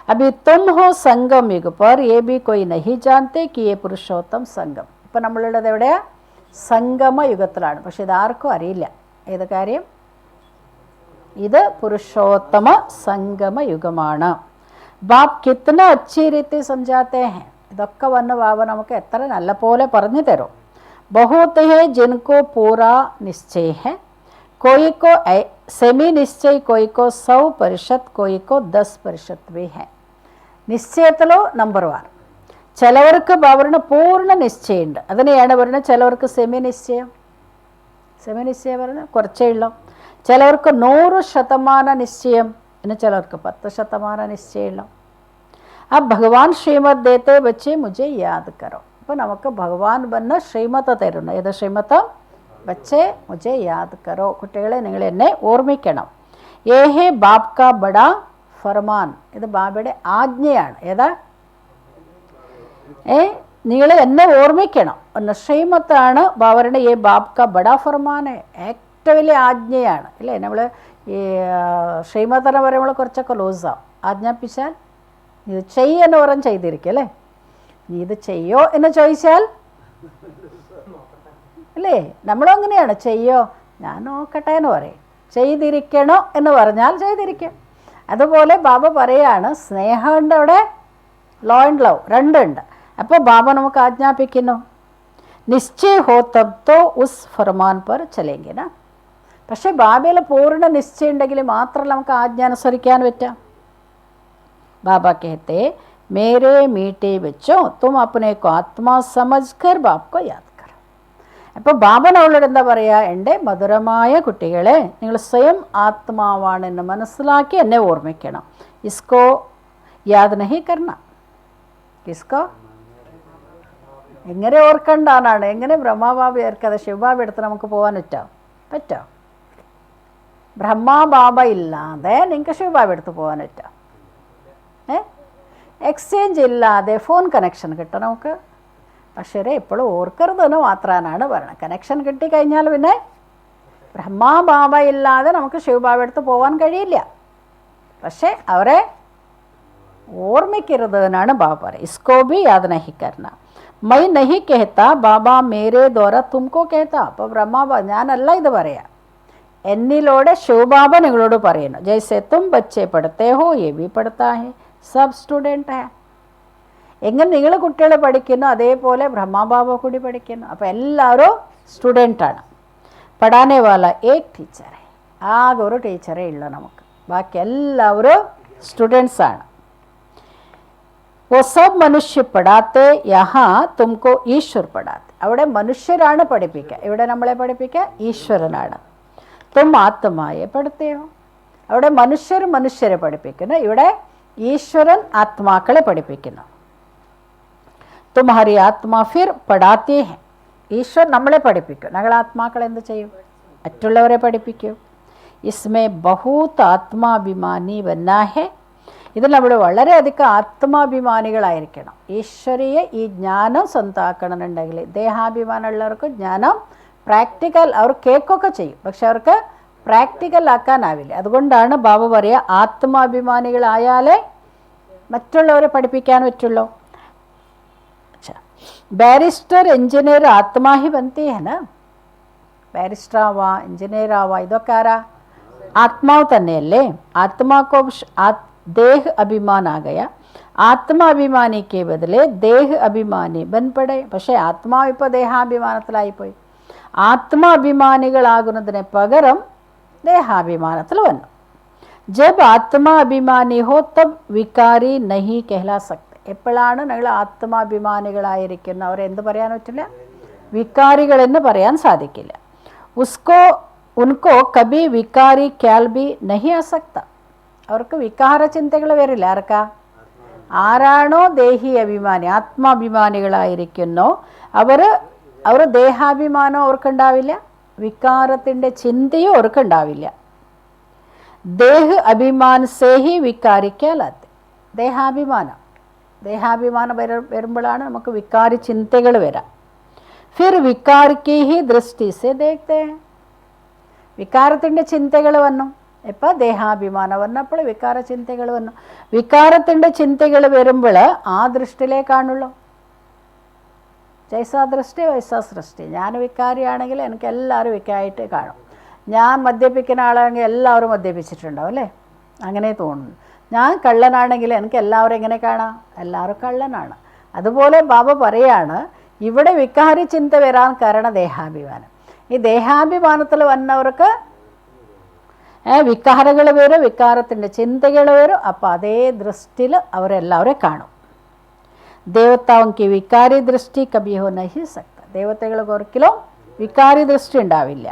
अभी तुम हो संगम युग पर ये भी कोई नहीं जानते कि ये पुरुषोत्तम സംഗം. ഇപ്പം നമ്മളുള്ളത് എവിടെയാ? സംഗമ യുഗത്തിലാണ്. പക്ഷെ ഇതാർക്കും അറിയില്ല ഏത് കാര്യം. ഇത് പുരുഷോത്തമ സംഗമ യുഗമാണ്. ബാപ്പ് കിത്തന അച്ഛി രീതി സംജാത്തെ ഹെ. ഇതൊക്കെ വന്ന് ബാബ നമുക്ക് എത്ര നല്ല പോലെ പറഞ്ഞു തരും. बहुत है जिनको पूरा निश्चय है, कोई को सेमी निश्चय, कोई को 100%, कोई को 10% भी है. നിശ്ചയത്തിലോ നമ്പർ 1. ചിലവർക്ക് ബാബറിന് പൂർണ്ണ നിശ്ചയമുണ്ട്. അതിനെയാണ് പറയുന്നത് ചിലവർക്ക് സെമി നിശ്ചയം. സെമി നിശ്ചയം പറഞ്ഞാൽ കുറച്ചേ ഉള്ളൂ. ചിലവർക്ക് 100% നിശ്ചയം, പിന്നെ ചിലവർക്ക് 10% നിശ്ചയമുള്ള. अब भगवान श्रीमत देते बच्चे मुझे याद करो. അപ്പോൾ നമുക്ക് ഭഗവാൻ വന്ന് ശ്രീമത്ത് തരുന്നു. ഏത് ശ്രീമത്ത്? ബച്ചേ മുझे യാദ് കറോ. കുട്ടികളെ നിങ്ങൾ എന്നെ ഓർമ്മിക്കണം. ഏ ഹേ ബാപ് കാ ബഡാ ഫർമാൻ. ഇത് ബാബയുടെ ആജ്ഞയാണ്. ഏതാ? നിങ്ങൾ എന്നെ ഓർമ്മിക്കണം എന്ന ശ്രീമത്താണ് ബാബരുടെ ഈ ബാപ് കാ ബഡാ ഫർമാൻ. ഏറ്റവും വലിയ ആജ്ഞയാണ് അല്ലേ. നമ്മൾ ഈ ശ്രീമത്തിനെ പറയുമ്പോൾ കുറച്ചൊക്കെ ലൂസാവും. ആജ്ഞാപിച്ചാൽ ഇത് ചെയ്യുമെന്ന് പറഞ്ഞ് ചെയ്തിരിക്കും അല്ലേ. നീ ഇത് ചെയ്യോ എന്ന് ചോദിച്ചാൽ അല്ലേ, നമ്മളും അങ്ങനെയാണ്. ചെയ്യോ, ഞാൻ നോക്കട്ടെ എന്ന് പറയും. ചെയ്തിരിക്കണോ എന്ന് പറഞ്ഞാൽ ചെയ്തിരിക്കും. അതുപോലെ ബാബ പറയാണ് സ്നേഹമുണ്ട് അവിടെ, ലോ ആൻഡ് ലവ് രണ്ടുണ്ട്. അപ്പോൾ ബാബ നമുക്ക് ആജ്ഞാപിക്കുന്നു നിശ്ചയ ഹോ തബ് തോ ഉസ് ഫർമാൻ പർ ചലേങ്കിന. പക്ഷേ ബാബയിൽ പൂർണ്ണ നിശ്ചയം ഉണ്ടെങ്കിൽ മാത്രമല്ല നമുക്ക് ആജ്ഞ അനുസരിക്കാൻ പറ്റാം. ബാബ कहते मेरे मीठे बच्चों तुम अपने को आत्मा समझकर बाप को याद करो. അപ്പോൾ ബാബൻ അവളോട് എന്താ പറയുക? എൻ്റെ മധുരമായ കുട്ടികളെ നിങ്ങൾ സ്വയം ആത്മാവാണെന്ന് മനസ്സിലാക്കി എന്നെ ഓർമ്മിക്കണം. ഇസ്കോ യാദ് നഹി കർണ. ഇസ്കോ എങ്ങനെ ഓർക്കണ്ടാന്നാണ്. എങ്ങനെ ബ്രഹ്മാബാബ ഓർക്കാതെ ശിവബാബ എടുത്ത് നമുക്ക് പോകാൻ പറ്റോ? ബ്രഹ്മാബാബ ഇല്ലാതെ നിങ്ങൾക്ക് ശിവബാബ എടുത്ത് പോകാൻ പറ്റോ? എക്സ്ചേഞ്ച് ഇല്ലാതെ ഫോൺ കണക്ഷൻ കിട്ടും നമുക്ക്. പക്ഷേ എപ്പോഴും ഓർക്കരുതെന്ന് മാത്രമാണ് പറയുന്നത്. കണക്ഷൻ കിട്ടിക്കഴിഞ്ഞാൽ പിന്നെ ബ്രഹ്മാബാബ ഇല്ലാതെ നമുക്ക് ശിവബാബ എടുത്ത് പോകാൻ കഴിയില്ല. പക്ഷേ അവരെ ഓർമ്മിക്കരുത് എന്നാണ് ബാബ പറയുക. ഇസ്കോ ബി യാദ് നഹി കർണ. മൈ നഹി കെഹത്ത ബാബ മേരെ ദ്വാര തുംകോ കെഹത്ത. അപ്പോൾ ബ്രഹ്മാബ ഞാനല്ല ഇത് പറയാം, എന്നിലൂടെ ശിവബാബ നിങ്ങളോട് പറയുന്നു. ജൈസെ തും ബच्चे പഠിത്തേ ഹോ യേ ബി പഠിത്താ ഹെ, സബ് സ്റ്റുഡൻറ്റ് ഹെ. എങ്ങനെ നിങ്ങൾ കുട്ടികൾ പഠിക്കുന്നു അതേപോലെ ബ്രഹ്മാബാബ കൂടി പഠിക്കുന്നു. അപ്പോൾ എല്ലാവരും സ്റ്റുഡൻറ്റാണ്. പഠാനെ വാല ഏക് ടീച്ചർ ഹെ. ആകെ ഒരു ടീച്ചറേ ഉള്ളൂ നമുക്ക്, ബാക്കി എല്ലാവരും സ്റ്റുഡൻസാണ്. वो सब मनुष्य पढ़ाते, यहाँ तुमको ഈശ്വർ പഠാത്തെ. അവിടെ മനുഷ്യരാണ് പഠിപ്പിക്കുക, ഇവിടെ നമ്മളെ പഠിപ്പിക്കുക ഈശ്വരനാണ്. തും ആത്മായെ പഠിത്തയോ. അവിടെ മനുഷ്യരെ പഠിപ്പിക്കുന്നു, ഇവിടെ ഈശ്വരൻ ആത്മാക്കളെ പഠിപ്പിക്കുന്നു. തുമ്ഹാരി ആത്മാ ഫിർ പഠാത്തേ ഹെ. ഈശ്വർ നമ്മളെ പഠിപ്പിക്കും, ഞങ്ങൾ ആത്മാക്കൾ എന്ത് ചെയ്യും? മറ്റുള്ളവരെ പഠിപ്പിക്കും. ഇസ്മേ ബഹൂത്ത് ആത്മാഭിമാനി ബന്നാ ഹെ. ഇതിൽ നമ്മൾ വളരെയധികം ആത്മാഭിമാനികളായിരിക്കണം. ഈശ്വരീയ ഈ ജ്ഞാനം സ്വന്തമാക്കണമെന്നുണ്ടെങ്കിൽ ദേഹാഭിമാനമുള്ളവർക്ക് ജ്ഞാനം പ്രാക്ടിക്കൽ അവർ കേൾക്കൊക്കെ ചെയ്യും, പക്ഷെ അവർക്ക് പ്രാക്ടിക്കൽ ആക്കാനാവില്ല. അതുകൊണ്ടാണ് ബാബ പറയുക ആത്മാഭിമാനികളായാലേ മറ്റുള്ളവരെ പഠിപ്പിക്കാൻ പറ്റുള്ളൂ. ബാരിസ്റ്റർ എഞ്ചിനീയർ ആത്മാ ഹി ബനത്തെ ഹെ ന. ബാരിസ്റ്റർ ആവാ, എഞ്ചിനീയർ ആവാ, ഇതൊക്കെ ആരാ? ആത്മാവ് തന്നെയല്ലേ. ആത്മാക്കോ देह अभिमान आ गया, ആത്മാഭിമാനി के बदले देह अभिमानी बन पड़े. പക്ഷേ ആത്മാവ് ഇപ്പോൾ ദേഹാഭിമാനത്തിലായിപ്പോയി. ആത്മാഭിമാനികളാകുന്നതിന് പകരം ദേഹാഭിമാനത്തിൽ വന്നു. ജബ് ആത്മാഭിമാനി ഹോ തബ് വികാരി നഹി കഹലാ സക്തെ. എപ്പോഴാണ് നിങ്ങൾ ആത്മാഭിമാനികളായിരിക്കുന്ന അവർ എന്ത് പറയാൻ പറ്റില്ല? വികാരികളെന്ന് പറയാൻ സാധിക്കില്ല. ഉൻകോ കബി വികാരി ഖ്യാൽ ബി നഹി ആ സക്ത. അവർക്ക് വികാര ചിന്തകൾ വരില്ല. ആർക്കാ? ആരാണോ ദേഹി അഭിമാനി ആത്മാഭിമാനികളായിരിക്കുന്നോ അവർ ദേഹാഭിമാനം അവർക്കുണ്ടാവില്ല, വികാരത്തിൻ്റെ ചിന്തയും അവർക്കുണ്ടാവില്ല. ദേഹ് അഭിമാൻ സേഹി വികാരിക്കാലാത്ത. ദേഹാഭിമാനം വരുമ്പോഴാണ് നമുക്ക് വികാരി ചിന്തകൾ വരാം. ഫിർ വികാരിക്ക് ഹി ദൃഷ്ടി സെ ദേഖ്തേ. വികാരത്തിൻ്റെ ചിന്തകൾ വന്നു, ഇപ്പോൾ ദേഹാഭിമാനം വന്നപ്പോൾ വികാര ചിന്തകൾ വന്നു. വികാരത്തിൻ്റെ ചിന്തകൾ വരുമ്പോൾ ആ ദൃഷ്ടിയിലേ കാണുള്ളൂ. ജൈസാ ദൃഷ്ടി വൈസാ സൃഷ്ടി. ഞാൻ വികാരിയാണെങ്കിൽ എനിക്ക് എല്ലാവരും വികാരായിട്ട് കാണും. ഞാൻ മദ്യപിക്കുന്ന ആളാണെങ്കിൽ എല്ലാവരും മദ്യപിച്ചിട്ടുണ്ടാവും അല്ലേ, അങ്ങനെ തോന്നുന്നു. ഞാൻ കള്ളനാണെങ്കിൽ എനിക്ക് എല്ലാവരും എങ്ങനെ കാണാം, എല്ലാവരും കള്ളനാണ്. അതുപോലെ ബാബ പറയാണ് ഇവിടെ വികാരി ചിന്ത വരാൻ കാരണം ദേഹാഭിമാനം. ഈ ദേഹാഭിമാനത്തിൽ വന്നവർക്ക് വികാരങ്ങൾ വരും, വികാരത്തിൻ്റെ ചിന്തകൾ വരും. അപ്പോൾ അതേ ദൃഷ്ടിയിൽ അവരെല്ലാവരും കാണും. ദേവതാവുക്ക് വികാരി ദൃഷ്ടി കബി ഹോ നഹി സക്ത. ദേവതകൾക്ക് ഒരിക്കലും വികാരി ദൃഷ്ടി ഉണ്ടാവില്ല.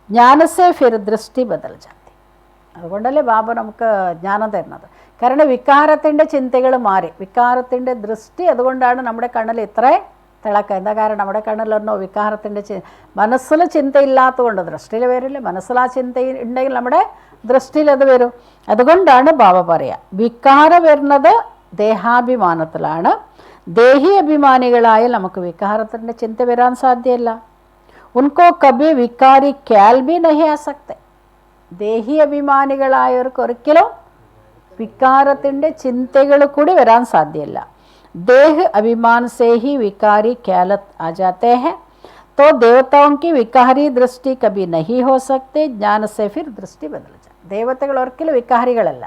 ജ്ഞാനസേ ഫിർ ദൃഷ്ടി ബദൽ ജാതി. അതുകൊണ്ടല്ലേ ബാബ നമുക്ക് ജ്ഞാനം തരുന്നത്. കാരണം വികാരത്തിൻ്റെ ചിന്തകൾ മാറി, വികാരത്തിൻ്റെ ദൃഷ്ടി. അതുകൊണ്ടാണ് നമ്മുടെ കണ്ണിൽ ഇത്ര തിളക്കം. എന്താ കാരണം? നമ്മുടെ കണ്ണിലൊന്നോ വികാരത്തിൻ്റെ മനസ്സിൽ ചിന്തയില്ലാത്തതുകൊണ്ട് ദൃഷ്ടിയിൽ വരില്ല. മനസ്സിൽ ആ ചിന്ത ഉണ്ടെങ്കിൽ നമ്മുടെ ദൃഷ്ടിയിൽ അത് വരും. അതുകൊണ്ടാണ് ബാബ പറയുക വികാരം വരുന്നത് ദേഹാഭിമാനത്തിലാണ്. ദേഹി അഭിമാനികളായാൽ നമുക്ക് വികാരത്തിൻ്റെ ചിന്ത വരാൻ സാധ്യമല്ല. ഉनको കബി വികാരി ख्याल भी नहीं आ सकते. ദേഹി അഭിമാനികളായവർക്ക് ഒരിക്കലും വികാരത്തിൻ്റെ ചിന്തകൾ കൂടി വരാൻ സാധ്യമല്ല. देह अभिमान से ही विकारी ख्याल आ जाते हैं. तो देवताओं की विकारी दृष्टि कभी नहीं हो सकते. ज्ञान से फिर दृष्टि बदल जाए. ദേവതകൾ ഒരിക്കലും വികാരികളല്ല,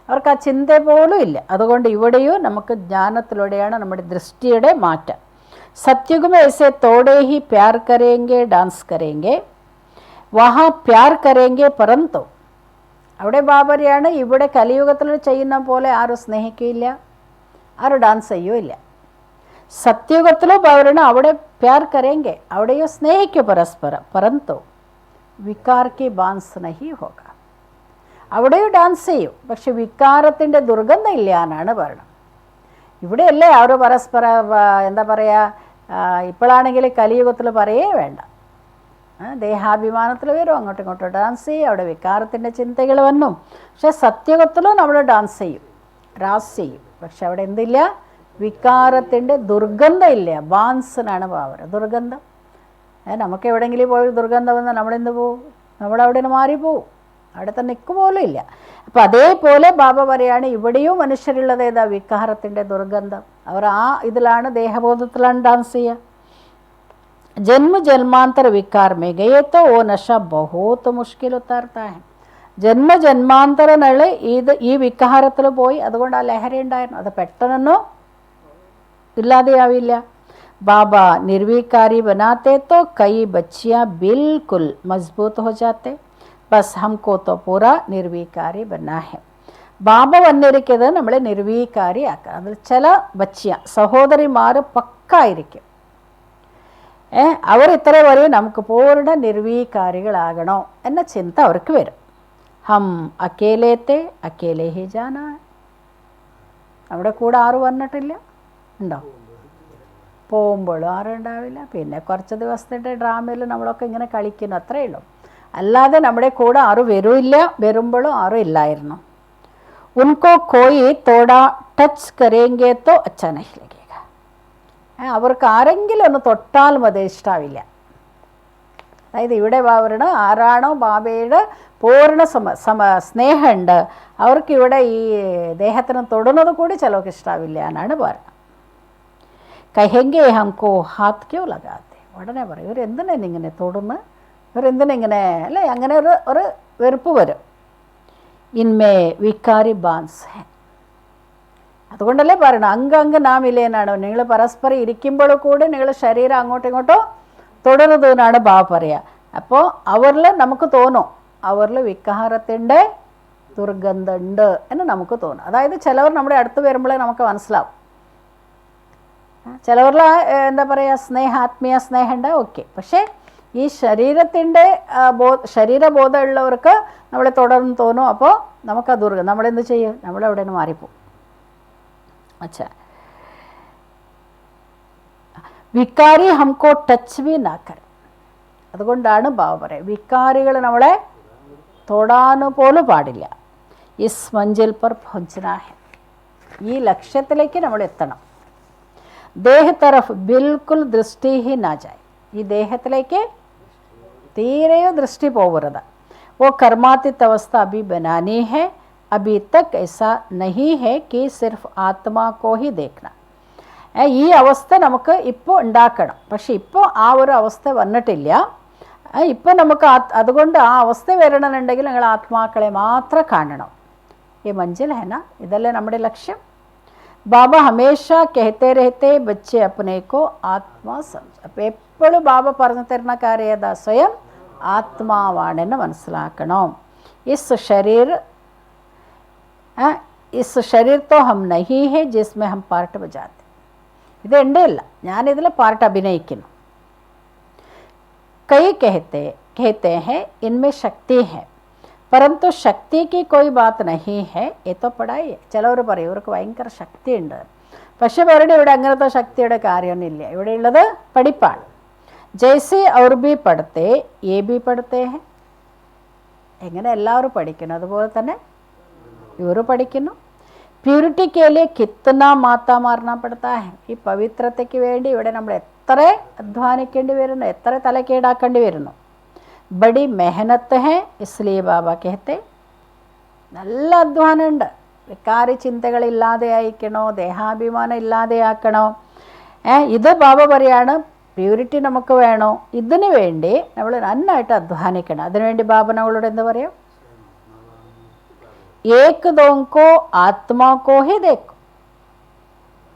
അവർക്ക് ആ ചിന്ത പോലും ഇല്ല. അതുകൊണ്ട് ഇവിടെയും നമുക്ക് ജ്ഞാനത്തിലൂടെയാണ് നമ്മുടെ ദൃഷ്ടിയുടെ മാറ്റം. सत्युग में ऐसे तोड़े ही प्यार करेंगे डांस करेंगे वहाँ प्यार करेंगे परंतु അവിടെ ബാബരിയാണ് ഇവിടെ കലിയുഗത്തിൽ ചെയ്യുന്ന പോലെ ആരും സ്നേഹിക്കില്ല, ആരും ഡാൻസ് ചെയ്യുമില്ല. സത്യയുഗത്തിലും ബാബരാണ് അവിടെ പ്യാർ കരേങ്കെ, അവിടെയോ സ്നേഹിക്കും പരസ്പരം. പരന്തു വികാർ കി ബാൻസ് നഹി ഹോഗ. അവിടെയും ഡാൻസ് ചെയ്യും, പക്ഷെ വികാരത്തിൻ്റെ ദുർഗന്ധം ഇല്ല എന്നാണ് പറയണം. ഇവിടെയല്ലേ അവർ പരസ്പരം എന്താ പറയുക, ഇപ്പോഴാണെങ്കിൽ കലിയുഗത്തിൽ പറയേ വേണ്ട, ദേഹാഭിമാനത്തിൽ വരും, അങ്ങോട്ടും ഇങ്ങോട്ടും ഡാൻസ് ചെയ്യും. അവിടെ വികാരത്തിൻ്റെ ചിന്തകൾ വന്നു. പക്ഷെ സത്യയുഗത്തിലും നമ്മൾ ഡാൻസ് ചെയ്യും, രാസ് ചെയ്യും. പക്ഷെ അവിടെ എന്തില്ല, വികാരത്തിൻ്റെ ദുർഗന്ധം ഇല്ല. ബാൻസിനാണ് പവർ, ദുർഗന്ധം. നമുക്ക് എവിടെയെങ്കിലും പോയി ദുർഗന്ധം വന്നാൽ നമ്മളെന്ത് പോവും, നമ്മളവിടെ നിന്ന് മാറിപ്പോവും, അവിടെ തന്നെ നിൽക്കുക പോലും ഇല്ല. അപ്പം അതേപോലെ ബാബ പറയാണ് ഇവിടെയും മനുഷ്യരുള്ളത് ഏതാ, വികാരത്തിൻ്റെ ദുർഗന്ധം. അവർ ആ ഇതിലാണ്, ദേഹബോധത്തിലാണ് ഡാൻസ് ചെയ്യുക. ജന്മ ജന്മാന്തര വികാർ മേ ഗയേ തോ ഓ നശ ബഹുത്ത് മുഷ്കിൽ ഉത്താർത്താ ഹെ. ജന്മ ജന്മാന്തരങ്ങൾ ഈ വികാരത്തിൽ പോയി, അതുകൊണ്ട് ആ ലഹരി ഉണ്ടായിരുന്നു, അത് പെട്ടെന്നൊന്നും ഇല്ലാതെയാവില്ല. ബാബ നിർവികാരി ബനാത്തെ തോ കൈ ബച്ചിയാ ബിൽക്കുൽ മസ്ബൂത്ത് ഹോ ജാത്തെ. ബസ് ഹംകോ തോ പൂര നിർവികാരി ബനാ ഹെ. ബാബ വന്നിരിക്കുന്നത് നമ്മളെ നിർവികാരി ആക്കുക. അതിൽ ചില ബച്ചിയ സഹോദരിമാർ പക്കായിരിക്കും, അവർ ഇത്ര പറയും നമുക്ക് പൂർണ്ണ നിർവികാരികളാകണോ എന്ന ചിന്ത അവർക്ക് വരും. ഹം അക്കേലേത്തെ അക്കേലേ ഹി ജാന. അവിടെ കൂടെ ആരും വന്നിട്ടില്ല, ഉണ്ടോ? പോകുമ്പോഴും ആരും ഉണ്ടാവില്ല. പിന്നെ കുറച്ച് ദിവസത്തെ ഡ്രാമയിൽ നമ്മളൊക്കെ ഇങ്ങനെ കളിക്കുന്നു, അത്രയേ ഉള്ളൂ. അല്ലാതെ നമ്മുടെ കൂടെ ആരും വരില്ല, വരുമ്പോഴും ആരും ഇല്ലായിരുന്നു. ഉनको कोई थोड़ा ടച്ച് करेंगे तो अच्छा नहीं लगेगा. അവർക്ക് ആരെങ്കിലും ഒന്ന് തൊട്ടാൽ മതി, ഇഷ്ടാവില്ല. അതായത് ഇവിടെ ബാബയുടെ ആരാണോ ബാബയുടെ പൂർണ്ണ സ്നേഹമുണ്ട്, അവർക്ക് ഇവിടെ ഈ ദേഹത്തിന് തൊടുന്നത് കൂടി ചിലർക്ക് ഇഷ്ടാവില്ല എന്നാണ് പറയുന്നത്. കഹെങ്കെ ഹംകോ ഹാത്ത് ക്യോ ലഗാത്തെ. ഉടനെ പറയും ഇവരെന്തിനാ ഇങ്ങനെ തൊടുന്ന്, ഇവരെന്തിനിങ്ങനെ അല്ലേ, അങ്ങനെ ഒരു വെറുപ്പ് വരും. ഇൻമേ വികാരി ബാൻസ് ഹെ. അതുകൊണ്ടല്ലേ പറയണം അങ്ക് നാമില്ലേന്നാണ്. നിങ്ങൾ പരസ്പരം ഇരിക്കുമ്പോൾ കൂടി നിങ്ങൾ ശരീരം അങ്ങോട്ടും ഇങ്ങോട്ടോ തൊടരുത് എന്നാണ് ബാബ പറയുക. അപ്പോൾ അവരിൽ നമുക്ക് തോന്നും അവരിൽ വികാരത്തിൻ്റെ ദുർഗന്ധമുണ്ട് എന്ന് നമുക്ക് തോന്നും. അതായത് ചിലവർ നമ്മുടെ അടുത്ത് വരുമ്പോഴേ നമുക്ക് മനസ്സിലാവും. ചിലവരിൽ എന്താ പറയുക ആത്മീയ സ്നേഹമുണ്ട്, ഓക്കെ. പക്ഷേ ഈ ശരീരത്തിൻ്റെ ശരീരബോധമുള്ളവർക്ക് നമ്മളെ തുടർന്ന് തോന്നും. അപ്പോൾ നമുക്ക് ആ ദുർഗന്ധം, നമ്മളെന്ത് ചെയ്യും, നമ്മളവിടെ നിന്ന് മാറിപ്പോവും. അച്ഛാ വികാരി ഹംകോ ടച്ച് ബി നാക്കർ. അതുകൊണ്ടാണ് ബാബ പറയുക വികാരികൾ നമ്മളെ തൊടാൻ പോലും പാടില്ല. ഇസ് മഞ്ചിൽ പർ പहुंचना है. ഈ ലക്ഷ്യത്തിലേക്ക് നമ്മൾ എത്തണം. ദേഹ തരഫ് ബിൽക്കുൽ ദൃഷ്ടി ഹി നാ ജായ്. ഈ ദേഹത്തിലേക്ക് തീരെയോ ദൃഷ്ടി പോകരുത്. वो कर्मातीत अवस्था अभी बनानी है. अभी तक ऐसा नहीं है कि सिर्फ आत्मा को ही देखना. ഈ അവസ്ഥ നമുക്ക് ഇപ്പോൾ ഉണ്ടാക്കണം. പക്ഷെ ഇപ്പോൾ ആ ഒരു അവസ്ഥ വന്നിട്ടില്ല. ഇപ്പം നമുക്ക് അതുകൊണ്ട് ആ അവസ്ഥ വരണമെന്നുണ്ടെങ്കിൽ നിങ്ങൾ ആത്മാക്കളെ മാത്രം കാണണം. ഈ मंजिल है ना, ഇതല്ലേ നമ്മുടെ ലക്ഷ്യം. ബാബ ഹമേഷ कहते रहते बच्चे अपने को आत्मा समझ. അപ്പോൾ എപ്പോഴും ബാബ പറഞ്ഞു തരുന്ന കാര്യം ഏതാ? സ്വയം ആത്മാവാണെന്ന് മനസ്സിലാക്കണം. इस शरीर तो हम नहीं है जिसमें हम पार्ट बजाते. ഇത് എൻ്റെ അല്ല, ഞാനിതിൽ പാർട്ട് അഭിനയിക്കുന്നു. कई कहते हैं इनमें शक्ति है, परंतु शक्ति की कोई बात नहीं है. ये तो पढ़ाई है. ചിലവർ പറയും ഇവർക്ക് ഭയങ്കര ശക്തിയുണ്ട്. പക്ഷെ അവരുടെ ഇവിടെ അങ്ങനത്തെ ശക്തിയുടെ കാര്യമൊന്നുമില്ല. ഇവിടെ ഉള്ളത് പഠിപ്പാണ്. जैसे और भी पढ़ते ये भी पढ़ते हैं. എങ്ങനെ എല്ലാവരും പഠിക്കുന്നു അതുപോലെ തന്നെ ഇവർ പഠിക്കുന്നു. പ്യൂരിറ്റി के लिए कितना माता मारना पड़ता है. ഈ പവിത്രതയ്ക്ക് വേണ്ടി ഇവിടെ നമ്മൾ എത്ര അധ്വാനിക്കേണ്ടി വരുന്നു, എത്ര തലക്കേടാക്കേണ്ടി വരുന്നു. बड़ी मेहनत है, इसलिए बाबा कहते നല്ല അധ്വാനമുണ്ട്. വികാരി ചിന്തകളില്ലാതെ അയക്കണോ, ദേഹാഭിമാനം ഇല്ലാതെയാക്കണോ. ഇത് ബാബ പറയാണ് പ്യൂരിറ്റി നമുക്ക് വേണോ. ഇതിനു വേണ്ടി നമ്മൾ നന്നായിട്ട് അധ്വാനിക്കണം. അതിനുവേണ്ടി ബാബ നമ്മളോട് എന്ത് പറയും? ഏക് ദോങ്കോ ആത്മാക്കോ ഹി ദേക്കോ.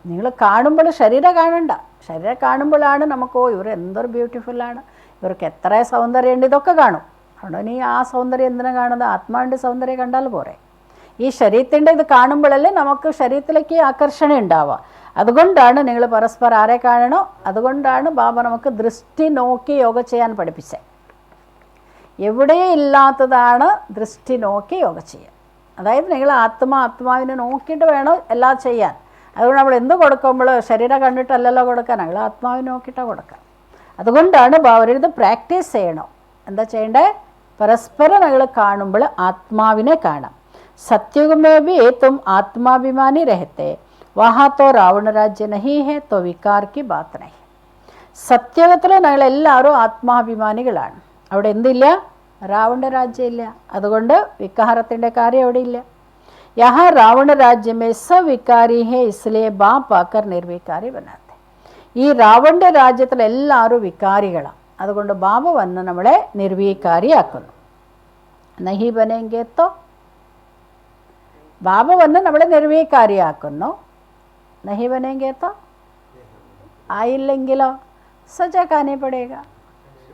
നിങ്ങൾ കാണുമ്പോൾ ശരീരം കാണണ്ട. ശരീരം കാണുമ്പോഴാണ് നമുക്ക് ഇവർ എന്തൊരു ബ്യൂട്ടിഫുള്ളാണ്, ഇവർക്ക് എത്ര സൗന്ദര്യമുണ്ട്, ഇതൊക്കെ കാണും. അതുകൊണ്ട് നീ ആ സൗന്ദര്യം എന്തിനാ കാണുന്നത്? ആത്മാവിൻ്റെ സൗന്ദര്യം കണ്ടാൽ പോരെ. ഈ ശരീരത്തിൻ്റെ ഇത് കാണുമ്പോഴല്ലേ നമുക്ക് ശരീരത്തിലേക്ക് ആകർഷണം ഉണ്ടാവുക. അതുകൊണ്ടാണ് നിങ്ങൾ പരസ്പരം ആരെ കാണണോ, അതുകൊണ്ടാണ് ബാബ നമുക്ക് ദൃഷ്ടി നോക്കി യോഗ ചെയ്യാൻ പഠിപ്പിച്ചത്. എവിടെയും ഇല്ലാത്തതാണ് ദൃഷ്ടി നോക്കി യോഗ ചെയ്യാൻ. അതായത് നിങ്ങൾ ആത്മാവിനെ നോക്കിയിട്ട് വേണം എല്ലാം ചെയ്യാൻ. അതുകൊണ്ട് നമ്മൾ എന്ത് കൊടുക്കുമ്പോൾ ശരീരം കണ്ടിട്ടല്ലല്ലോ കൊടുക്കാൻ, ഞങ്ങൾ ആത്മാവിനെ നോക്കിയിട്ടാണ് കൊടുക്കുക. അതുകൊണ്ടാണ് ഇത് പ്രാക്ടീസ് ചെയ്യണം. എന്താ ചെയ്യേണ്ടത്? പരസ്പരം നിങ്ങൾ കാണുമ്പോൾ ആത്മാവിനെ കാണാം. സത്യുഗമേ ഭി തും ആത്മാഭിമാനി രഹത്തെ വഹാ തോ രാവണ രാജ്യ നഹി ഹെ തോ വികാർ കി ബാത് നഹി. സത്യത്തിൽ ഞങ്ങളെല്ലാവരും ആത്മാഭിമാനികളാണ്. അവിടെ എന്തില്ല? രാവണ രാജ്യം ഇല്ല. അതുകൊണ്ട് വികാരത്തിൻ്റെ കാര്യം അവിടെ ഇല്ല. यहाँ रावण राज्य में सब विकारी है, इसलिए बाप आकर निर्विकारी बनाते. ഈ രാവണന്റെ രാജ്യത്തിൽ എല്ലാവരും വികാരികളാണ്. അതുകൊണ്ട് ബാബ വന്ന് നമ്മളെ നിർവികാരിയാക്കുന്നു. നഹി ബനെങ്കേത്തോ, ബാബ വന്ന് നമ്മളെ നിർവികാരിയാക്കുന്നു. നഹി ബനെങ്കേത്തോ, ആയില്ലെങ്കിലോ സജ കാനേ പടേഗ,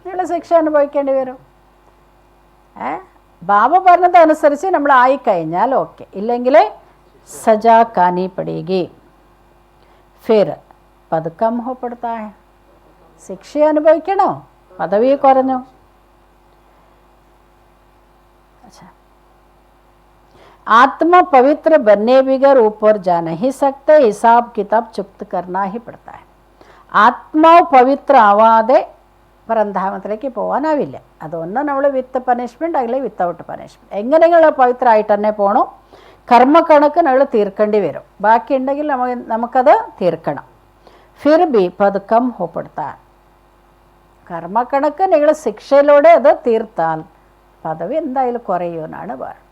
നിങ്ങൾ ശിക്ഷ അനുഭവിക്കേണ്ടി വരും. ബാബ പറഞ്ഞതനുസരിച്ച് നമ്മൾ ആയിക്കഴിഞ്ഞാൽ ഓക്കെ, ഇല്ലെങ്കിൽ സജാ കാനി പടേഗി. ഫിർ പദ് കം ഹോ പड़ता है. ശിക്ഷ അനുഭവിക്കണോ? പദവി കുറഞ്ഞു. आत्मा पवित्र बनने बगैर ऊपर जा नहीं सकते. हिसाब किताब चुप्त करना ही पड़ता है. ആത്മാവ് പവിത്ര ആവാതെ പരന്ധാമത്തിലേക്ക് പോകാനാവില്ല. അതൊന്നും നമ്മൾ വിത്ത് പണിഷ്മെൻറ്റ് അല്ലെങ്കിൽ വിത്തൗട്ട് പണിഷ്മെൻറ്റ്. എങ്ങനെയുള്ള പവിത്രമായിട്ട് തന്നെ പോകണം. കർമ്മക്കണക്ക് നമ്മൾ തീർക്കേണ്ടി വരും. ബാക്കി ഉണ്ടെങ്കിൽ നമുക്കത് തീർക്കണം. ഫിർ ബി പദ് കം ഹോ പड़ता है. കർമ്മക്കണക്ക് നിങ്ങൾ ശിക്ഷയിലൂടെ അത് തീർത്താൽ പദവി എന്തായാലും കുറയുമെന്നാണ് പറയുന്നത്.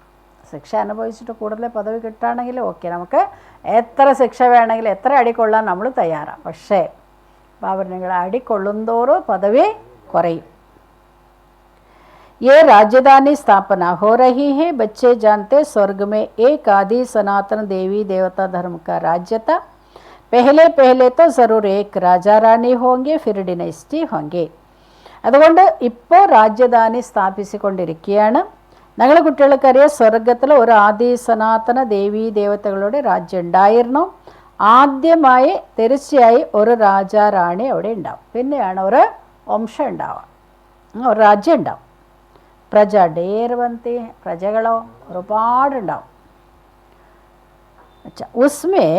ശിക്ഷ അനുഭവിച്ചിട്ട് കൂടുതൽ പദവി കിട്ടുകയാണെങ്കിൽ ഓക്കെ, നമുക്ക് എത്ര ശിക്ഷ വേണമെങ്കിലും എത്ര അടികൊള്ളാൻ നമ്മൾ തയ്യാറാണ്. പക്ഷേ ബാബർ നിങ്ങൾ അടികൊള്ളുന്തോറും പദവി കുറയും. ये राजधानी स्थापना हो रही है. बच्चे जानते स्वर्ग में एक आदि सनातन देवी देवता धर्म का राज्य था. पहले तो ज़रूर एक राजा रानी होंगे, फिर डिनेस्टी होंगे. അതുകൊണ്ട് ഇപ്പോൾ രാജധാനി സ്ഥാപിച്ചുകൊണ്ടിരിക്കുകയാണ്. ഞങ്ങളുടെ കുട്ടികൾക്കറിയാം സ്വർഗത്തിൽ ഒരു ആദി സനാതന ദേവീ ദേവതകളുടെ രാജ്യം ഉണ്ടായിരുന്നു. ആദ്യമായി തീർച്ചയായും ഒരു രാജാ റാണി അവിടെ ഉണ്ടാവും. പിന്നെയാണ് ഒരു വംശം ഉണ്ടാവുക, ഒരു രാജ്യം ഉണ്ടാവും. പ്രജ ഡേർ ബന്തി, പ്രജകളോ ഒരുപാടുണ്ടാവും. अच्छा, उसमें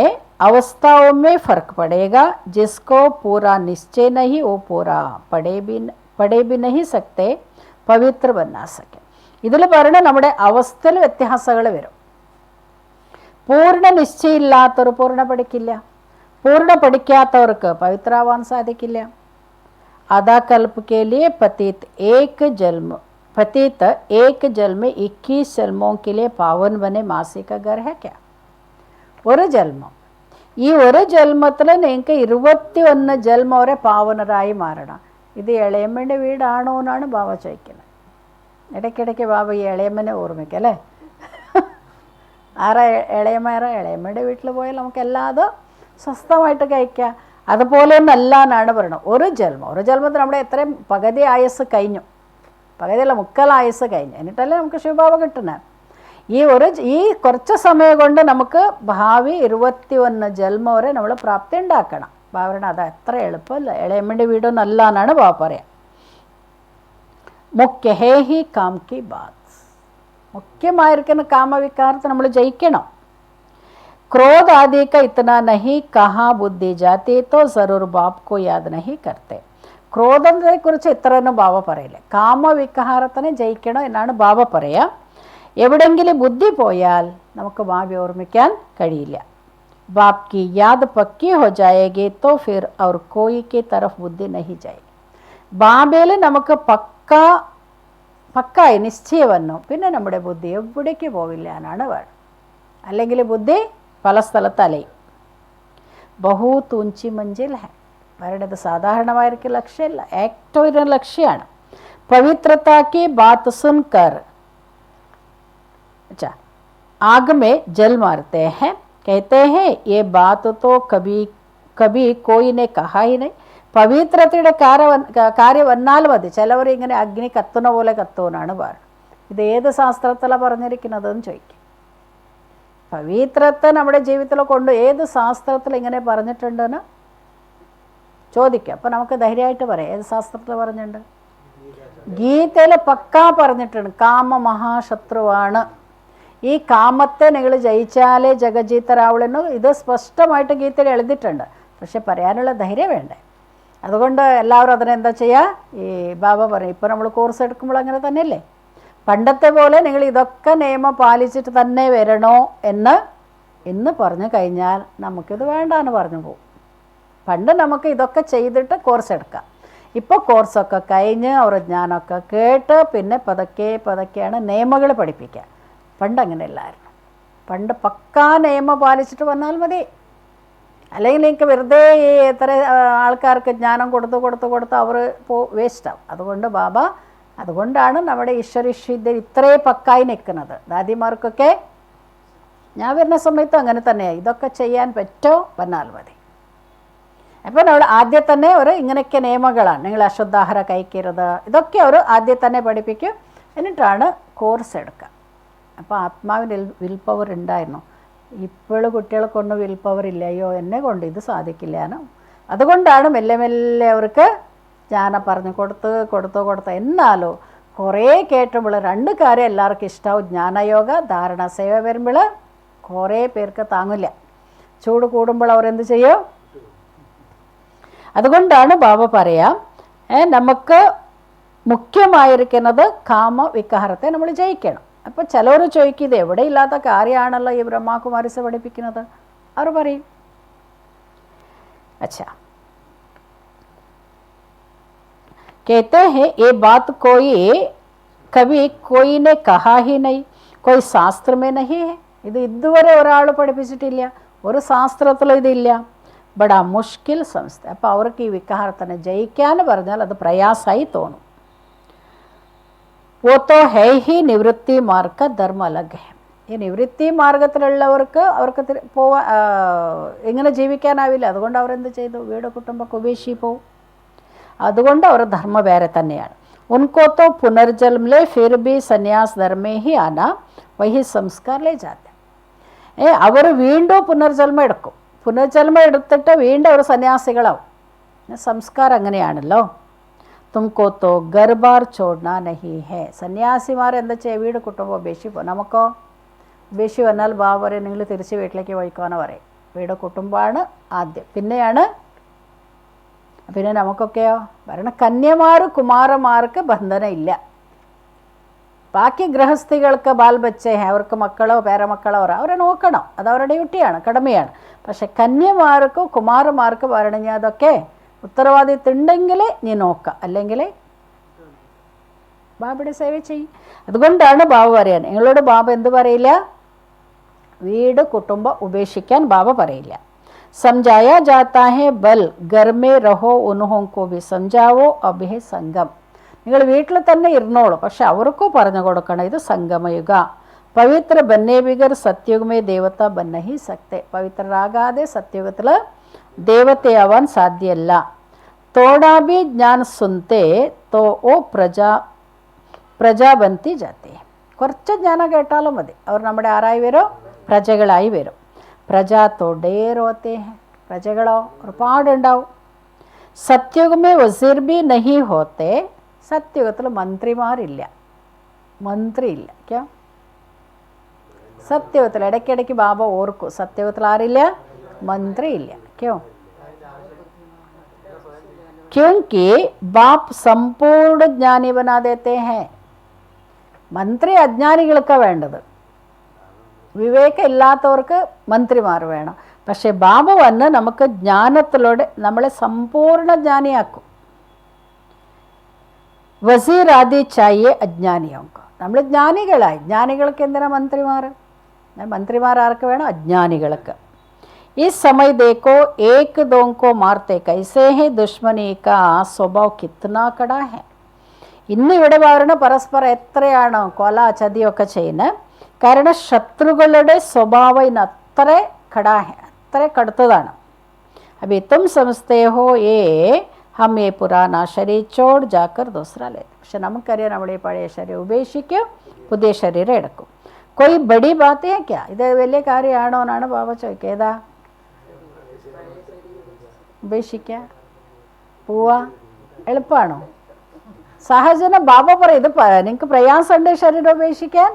अवस्थाओं में फ़र्क पड़ेगा. जिसको पूरा निश्चय नहीं वो पूरा पढ़े भी नहीं सकते, पवित्र बना सके. ഇതിൽ പറഞ്ഞ നമ്മുടെ അവസ്ഥയിൽ വ്യത്യാസങ്ങൾ വരും. പൂർണ്ണ നിശ്ചയമില്ലാത്തവർ പൂർണ്ണ പഠിക്കില്ല. പൂർണ്ണ പഠിക്കാത്തവർക്ക് പവിത്രാവാൻ സാധിക്കില്ല. आधा कल्प के लिए पतित एक जन्म पतित एक जल में 21 जन्मों के लिए पावन बने मासी का घर है क्या? ഒരു ജന്മം. ഈ ഒരു ജന്മത്തിൽ നിങ്ങൾക്ക് 21 ജന്മം വരെ പാവനരായി മാറണം. ഇത് ഇളയമ്മയുടെ വീടാണോ എന്നാണ് ബാബ ചോദിക്കുന്നത്. ഇടയ്ക്കിടയ്ക്ക് ബാബ ഈ ഇളയമ്മനെ ഓർമ്മിക്കുക അല്ലേ? ആരാ ഇളയമ്മയുടെ വീട്ടിൽ പോയാൽ നമുക്ക് എല്ലാതും സ്വസ്ഥമായിട്ട് കഴിക്കാം. അതുപോലെ ഒന്നല്ല എന്നാണ് പറയുന്നത്. ഒരു ജന്മത്തിൽ നമ്മുടെ എത്രയും പകുതി ആയുസ് കഴിഞ്ഞു, പകുതിയല്ല മുക്കാൽ ആയുസ് കഴിഞ്ഞു, എന്നിട്ടല്ലേ നമുക്ക് ശിവബാബ കിട്ടുന്നത്. ഈ കുറച്ച് സമയം കൊണ്ട് നമുക്ക് ഭാവി 21 ജന്മം വരെ നമ്മൾ പ്രാപ്തി ഉണ്ടാക്കണം. ബാബയുടെ അത് അത്ര എളുപ്പമല്ല. ഇളയമ്മയുടെ വീടൊന്നല്ല എന്നാണ് ബാബ പറയാം. മുഖ്യ ഹേ ഹി കാം കി ബാത്, മുഖ്യമായിരിക്കുന്ന കാമവികാരത്തെ നമ്മൾ ജയിക്കണം. क्रोध आदि का इतना नहीं कहाँ बुद्धि जाती तो जरूर बाप को याद नहीं करते. ക്രോധത്തെ കുറിച്ച് ഇത്രയൊന്നും ബാബ പറയില്ല. കാമവികാരത്തിനെ ജയിക്കണം എന്നാണ് ബാബ പറയുക. എവിടെങ്കിലും ബുദ്ധി പോയാൽ നമുക്ക് ഭാവി ഓർമ്മിക്കാൻ കഴിയില്ല. ബാപ് की याद पक्की हो जाएगी तो फिर और कोई की तरफ बुद्धि नहीं जाएगी. ബാബയിൽ നമുക്ക് പക്കായി നിശ്ചയം വന്നു, പിന്നെ നമ്മുടെ ബുദ്ധി എവിടേക്ക് പോവില്ല എന്നാണ് വേണം. അല്ലെങ്കിൽ ബുദ്ധി പല സ്ഥലത്ത് അലയും. ബഹൂത്ത് ഊഞ്ചി മഞ്ചിൽ ഹെ, അവരുടേത് സാധാരണമായിരിക്കും ലക്ഷ്യമല്ല, ഏറ്റവും ഒരു ലക്ഷ്യമാണ്. പവിത്രതാക്കി ബാത്ത് സുൻകർ अच्छा आग में जल मारते हैं, कहते हैं ये बात तो कभी कोई ने कहा ही नहीं. പവിത്രതയുടെ കാര്യം വന്നാൽ മതി ചിലവർ ഇങ്ങനെ അഗ്നി കത്തുന്ന പോലെ കത്തുമെന്നാണ് പറയുന്നത്. ഇത് ഏത് ശാസ്ത്രത്തിലാണ് പറഞ്ഞിരിക്കുന്നതെന്ന് ചോദിക്കും. പവിത്രത്തെ നമ്മുടെ ജീവിതത്തിൽ കൊണ്ട് ഏത് ശാസ്ത്രത്തിൽ ഇങ്ങനെ പറഞ്ഞിട്ടുണ്ടെന്ന് ചോദിക്കുക. അപ്പോൾ നമുക്ക് ധൈര്യമായിട്ട് പറയാം ഏത് ശാസ്ത്രത്തിൽ പറഞ്ഞിട്ടുണ്ട്. ഗീതയിൽ പക്കാ പറഞ്ഞിട്ടുണ്ട് കാമ മഹാശത്രുവാണ്. ഈ കാമത്തെ നിങ്ങൾ ജയിച്ചാലേ ജഗജീത്തരാവുള്ളൂ. ഇത് സ്പഷ്ടമായിട്ട് ഗീതയിൽ എഴുതിയിട്ടുണ്ട്. പക്ഷെ പറയാനുള്ള ധൈര്യം വേണ്ടേ. അതുകൊണ്ട് എല്ലാവരും അതിനെന്താ ചെയ്യുക, ഈ ബാബ പറയും. ഇപ്പോൾ നമ്മൾ കോഴ്സ് എടുക്കുമ്പോൾ അങ്ങനെ തന്നെയല്ലേ. പണ്ടത്തെ പോലെ നിങ്ങൾ ഇതൊക്കെ നിയമം പാലിച്ചിട്ട് തന്നെ വരണോ എന്ന് പറഞ്ഞു കഴിഞ്ഞാൽ നമുക്കിത് വേണ്ടാന്ന് പറഞ്ഞു പോകും. പണ്ട് നമുക്ക് ഇതൊക്കെ ചെയ്തിട്ട് കോഴ്സ് എടുക്കാം. ഇപ്പോൾ കോഴ്സൊക്കെ കഴിഞ്ഞ് അവർ ജ്ഞാനമൊക്കെ കേട്ട് പിന്നെ പതുക്കെയാണ് നിയമങ്ങൾ പഠിപ്പിക്കുക. പണ്ട് അങ്ങനെയല്ലായിരുന്നു. പണ്ട് പക്കാ നിയമം പാലിച്ചിട്ട് വന്നാൽ മതി. അല്ലെങ്കിൽ എനിക്ക് വെറുതെ എത്ര ആൾക്കാർക്ക് ജ്ഞാനം കൊടുത്ത് അവർ വേസ്റ്റാവും. അതുകൊണ്ടാണ് നമ്മുടെ ഈശ്വരീശ്വര ഇത്രേ പക്കായി നിൽക്കുന്നത്. ദാദിമാർക്കൊക്കെ ഞാൻ വരുന്ന സമയത്ത് അങ്ങനെ തന്നെയാണ്. ഇതൊക്കെ ചെയ്യാൻ പറ്റോ വന്നാൽ മതി. അപ്പോൾ നമ്മൾ ആദ്യം തന്നെ ഇങ്ങനെയൊക്കെ നിയമങ്ങളാണ്. നിങ്ങൾ അശുദ്ധാഹാരം കഴിക്കരുത്, ഇതൊക്കെ അവർ ആദ്യം തന്നെ പഠിപ്പിക്കും. എന്നിട്ടാണ് കോഴ്സ് എടുക്കുക. അപ്പോൾ ആത്മാവിന് വിൽ പവർ ഉണ്ടായിരുന്നു. ഇപ്പോഴും കുട്ടികൾക്കൊന്നും വിൽ പവർ ഇല്ല. അയ്യോ എന്നെ കൊണ്ട് ഇത് സാധിക്കില്ലാന്ന്. അതുകൊണ്ടാണ് മെല്ലെ മെല്ലെ അവർക്ക് ജ്ഞാനം പറഞ്ഞു കൊടുത്ത് എന്നാലോ കുറേ കേട്ടുമ്പോൾ 2 കാര്യം എല്ലാവർക്കും ഇഷ്ടമാവും. ജ്ഞാനയോഗ ധാരണ സേവ വരുമ്പോൾ കുറേ പേർക്ക് താങ്ങില്ല. ചൂട് കൂടുമ്പോൾ അവരെന്ത് ചെയ്യും. അതുകൊണ്ടാണ് ബാബ പറയാം നമുക്ക് മുഖ്യമായിരിക്കുന്നത് കാമവികാരത്തെ നമ്മൾ ജയിക്കണം. അപ്പോൾ ചിലവർ ചോദിക്കും ഇത് എവിടെ ഇല്ലാത്ത കാര്യമാണല്ലോ ഈ ബ്രഹ്മകുമാരിസ് പഠിപ്പിക്കുന്നത്. അവർ പറയും अच्छा कहते हैं ये बात कभी कोई ने कहा ही नहीं, कोई शास्त्र में नहीं है. ഇത് ഇതുവരെ ഒരാൾ പഠിപ്പിച്ചിട്ടില്ല, ഒരു ശാസ്ത്രത്തിലും ഇതില്ല. ബടാ മുഷ്കിൽ സംസ്ഥ. അപ്പോൾ അവർക്ക് ഈ വികാരത്തിനെ ജയിക്കാൻ പറഞ്ഞാൽ അത് പ്രയാസമായി തോന്നും. वो तो है ही निवृत्ति मार्ग का धर्म अलग है. ഈ നിവൃത്തി മാർഗത്തിലുള്ളവർക്ക് എങ്ങനെ ജീവിക്കാനാവില്ല. അതുകൊണ്ട് അവരെന്ത് ചെയ്തു, വീട് കുടുംബമൊക്കെ ഉപേക്ഷിച്ച് പോവും. അതുകൊണ്ട് അവർ ധർമ്മം വേറെ തന്നെയാണ്. उनको तो पुनर्जन्म ले फिर भी सन्यास धर्म में ही आना वही संस्कार ले जाते. അവർ വീണ്ടും പുനർജന്മം എടുക്കും. പുനർജന്മം എടുത്തിട്ട് വീണ്ടും അവർ സന്യാസികളാവും. സംസ്കാരം അങ്ങനെയാണല്ലോ. തുംകോ തോ ഘർ ബാർ ചോടന നഹി ഹേ. സന്യാസിമാർ എന്താ ചെയ്യുക, വീട് കുടുംബം ഉപേക്ഷിപ്പോ. നമുക്കോ ഉപേക്ഷി വന്നാൽ ബാബരെ നിങ്ങൾ തിരിച്ച് വീട്ടിലേക്ക് പോയിക്കോന്ന് പറയും. വീട് കുടുംബമാണ് ആദ്യം, പിന്നെ നമുക്കൊക്കെയോ വരണം. കന്യമാർ കുമാരന്മാർക്ക് ബന്ധനം ഇല്ല. ബാക്കി ഗൃഹസ്ഥികൾക്ക് ബാൽബച്ചേ അവർക്ക് മക്കളോ പേരമക്കളോ അവരെ നോക്കണം. അത് അവരുടെ ഡ്യൂട്ടിയാണ്, കടമയാണ്. പക്ഷെ കന്യമാർക്കോ കുമാരന്മാർക്ക് വരണം. ഞാൻ അതൊക്കെ ഉത്തരവാദിത്വം ഉണ്ടെങ്കിൽ നീ നോക്കാം, അല്ലെങ്കിൽ ബാബയുടെ സേവ ചെയ്യും. അതുകൊണ്ടാണ് ബാബ പറയാൻ, നിങ്ങളോട് ബാബ എന്ത് പറയില്ല? വീട് കുടുംബം ഉപേക്ഷിക്കാൻ ബാബ പറയില്ല. समझाया जाता है बल घर में रहो उन्हों को भी समझाओ अब है സംഗം. നിങ്ങൾ വീട്ടിൽ തന്നെ ഇരുന്നോളൂ, പക്ഷെ അവർക്കും പറഞ്ഞു കൊടുക്കണം ഇത് സംഗമയുഗ. പവിത്ര ബന്നെ ബിഗർ സത്യുഗമേ ദേവത ബന്നഹി സക്തെ. പവിത്രരാകാതെ സത്യുഗത്തിൽ ദേവതയാവാൻ സാധ്യമല്ല. തോടാ ബി ജ്ഞാൻ സുൻത്തെ തോ ഓ പ്രജാബന്തി ജാത്തെ. കുറച്ച് ജ്ഞാനം കേട്ടാലും മതി, അവർ നമ്മുടെ ആരായി വരും? പ്രജകളായി വരും. പ്രജ തോ ഡേർ ഹോത്തെ ഹെ, പ്രജകളോ ഒരുപാടുണ്ടാവും. സത്യുഗമേ വസീർ ബി നഹി ഹോത്തെ. സത്യുഗത്തിൽ മന്ത്രിമാരില്ല, മന്ത്രിയില്ല. ക്യാ സത്യയുഗത്തിൽ ഇടയ്ക്കിടയ്ക്ക് ബാബ ഓർക്കും, സത്യയുഗത്തിൽ ആരില്ല? മന്ത്രിയില്ല. ക്യോ? क्योंकि बाप संपूर्ण ज्ञानी बना देते हैं. മന്ത്രി അജ്ഞാനികൾക്ക് വേണ്ടത്, വിവേകം ഇല്ലാത്തവർക്ക് മന്ത്രിമാർ വേണം. പക്ഷെ ബാബ വന്ന് നമുക്ക് ജ്ഞാനത്തിലൂടെ നമ്മളെ സമ്പൂർണ്ണ ജ്ഞാനിയാക്കും. വസീർ ആദി ചായേ അജ്ഞാനിയാക്കും. നമ്മൾ ജ്ഞാനികളായി. ജ്ഞാനികൾക്ക് എന്തിനാ മന്ത്രിമാർ? മന്ത്രിമാർ ആർക്ക് വേണം? അജ്ഞാനികൾക്ക്. इस समय देखो एक दो को मारते कैसे है, दुश्मनी का स्वभाव कितना कड़ा है. ഇന്നിവിടെ പറയുന്ന പരസ്പരം എത്രയാണ് കൊല ചതിയൊക്കെ ചെയ്യുന്നത്. കാരണം ശത്രുക്കളുടെ സ്വഭാവം ഇന്ന് അത്ര അത്ര കടുത്തതാണ്. അപ്പൊ തും സമസ്തേ ഹോ ഏ ഹം ഏ പുരാന ശരീർ ചോട് ജാക്കർ ദൂസറ ലേ. പക്ഷെ നമുക്കറിയാം, നമ്മുടെ ഈ പഴയ ശരീരം ഉപേക്ഷിക്കും, പുതിയ ശരീരം എടുക്കും. കൊയ് ബഡി ബാത്ത് ഹേ ക്യാ? ഇത് വലിയ കാര്യമാണോ എന്നാണ് ബാബ ചോദിക്കുക. ഏതാ ഉപേക്ഷിക്കുക? പോവാ എളുപ്പമാണോ? സഹജന ബാബ പറയും ഇത് നിങ്ങൾക്ക് പ്രയാസമുണ്ട് ശരീരം ഉപേക്ഷിക്കാൻ.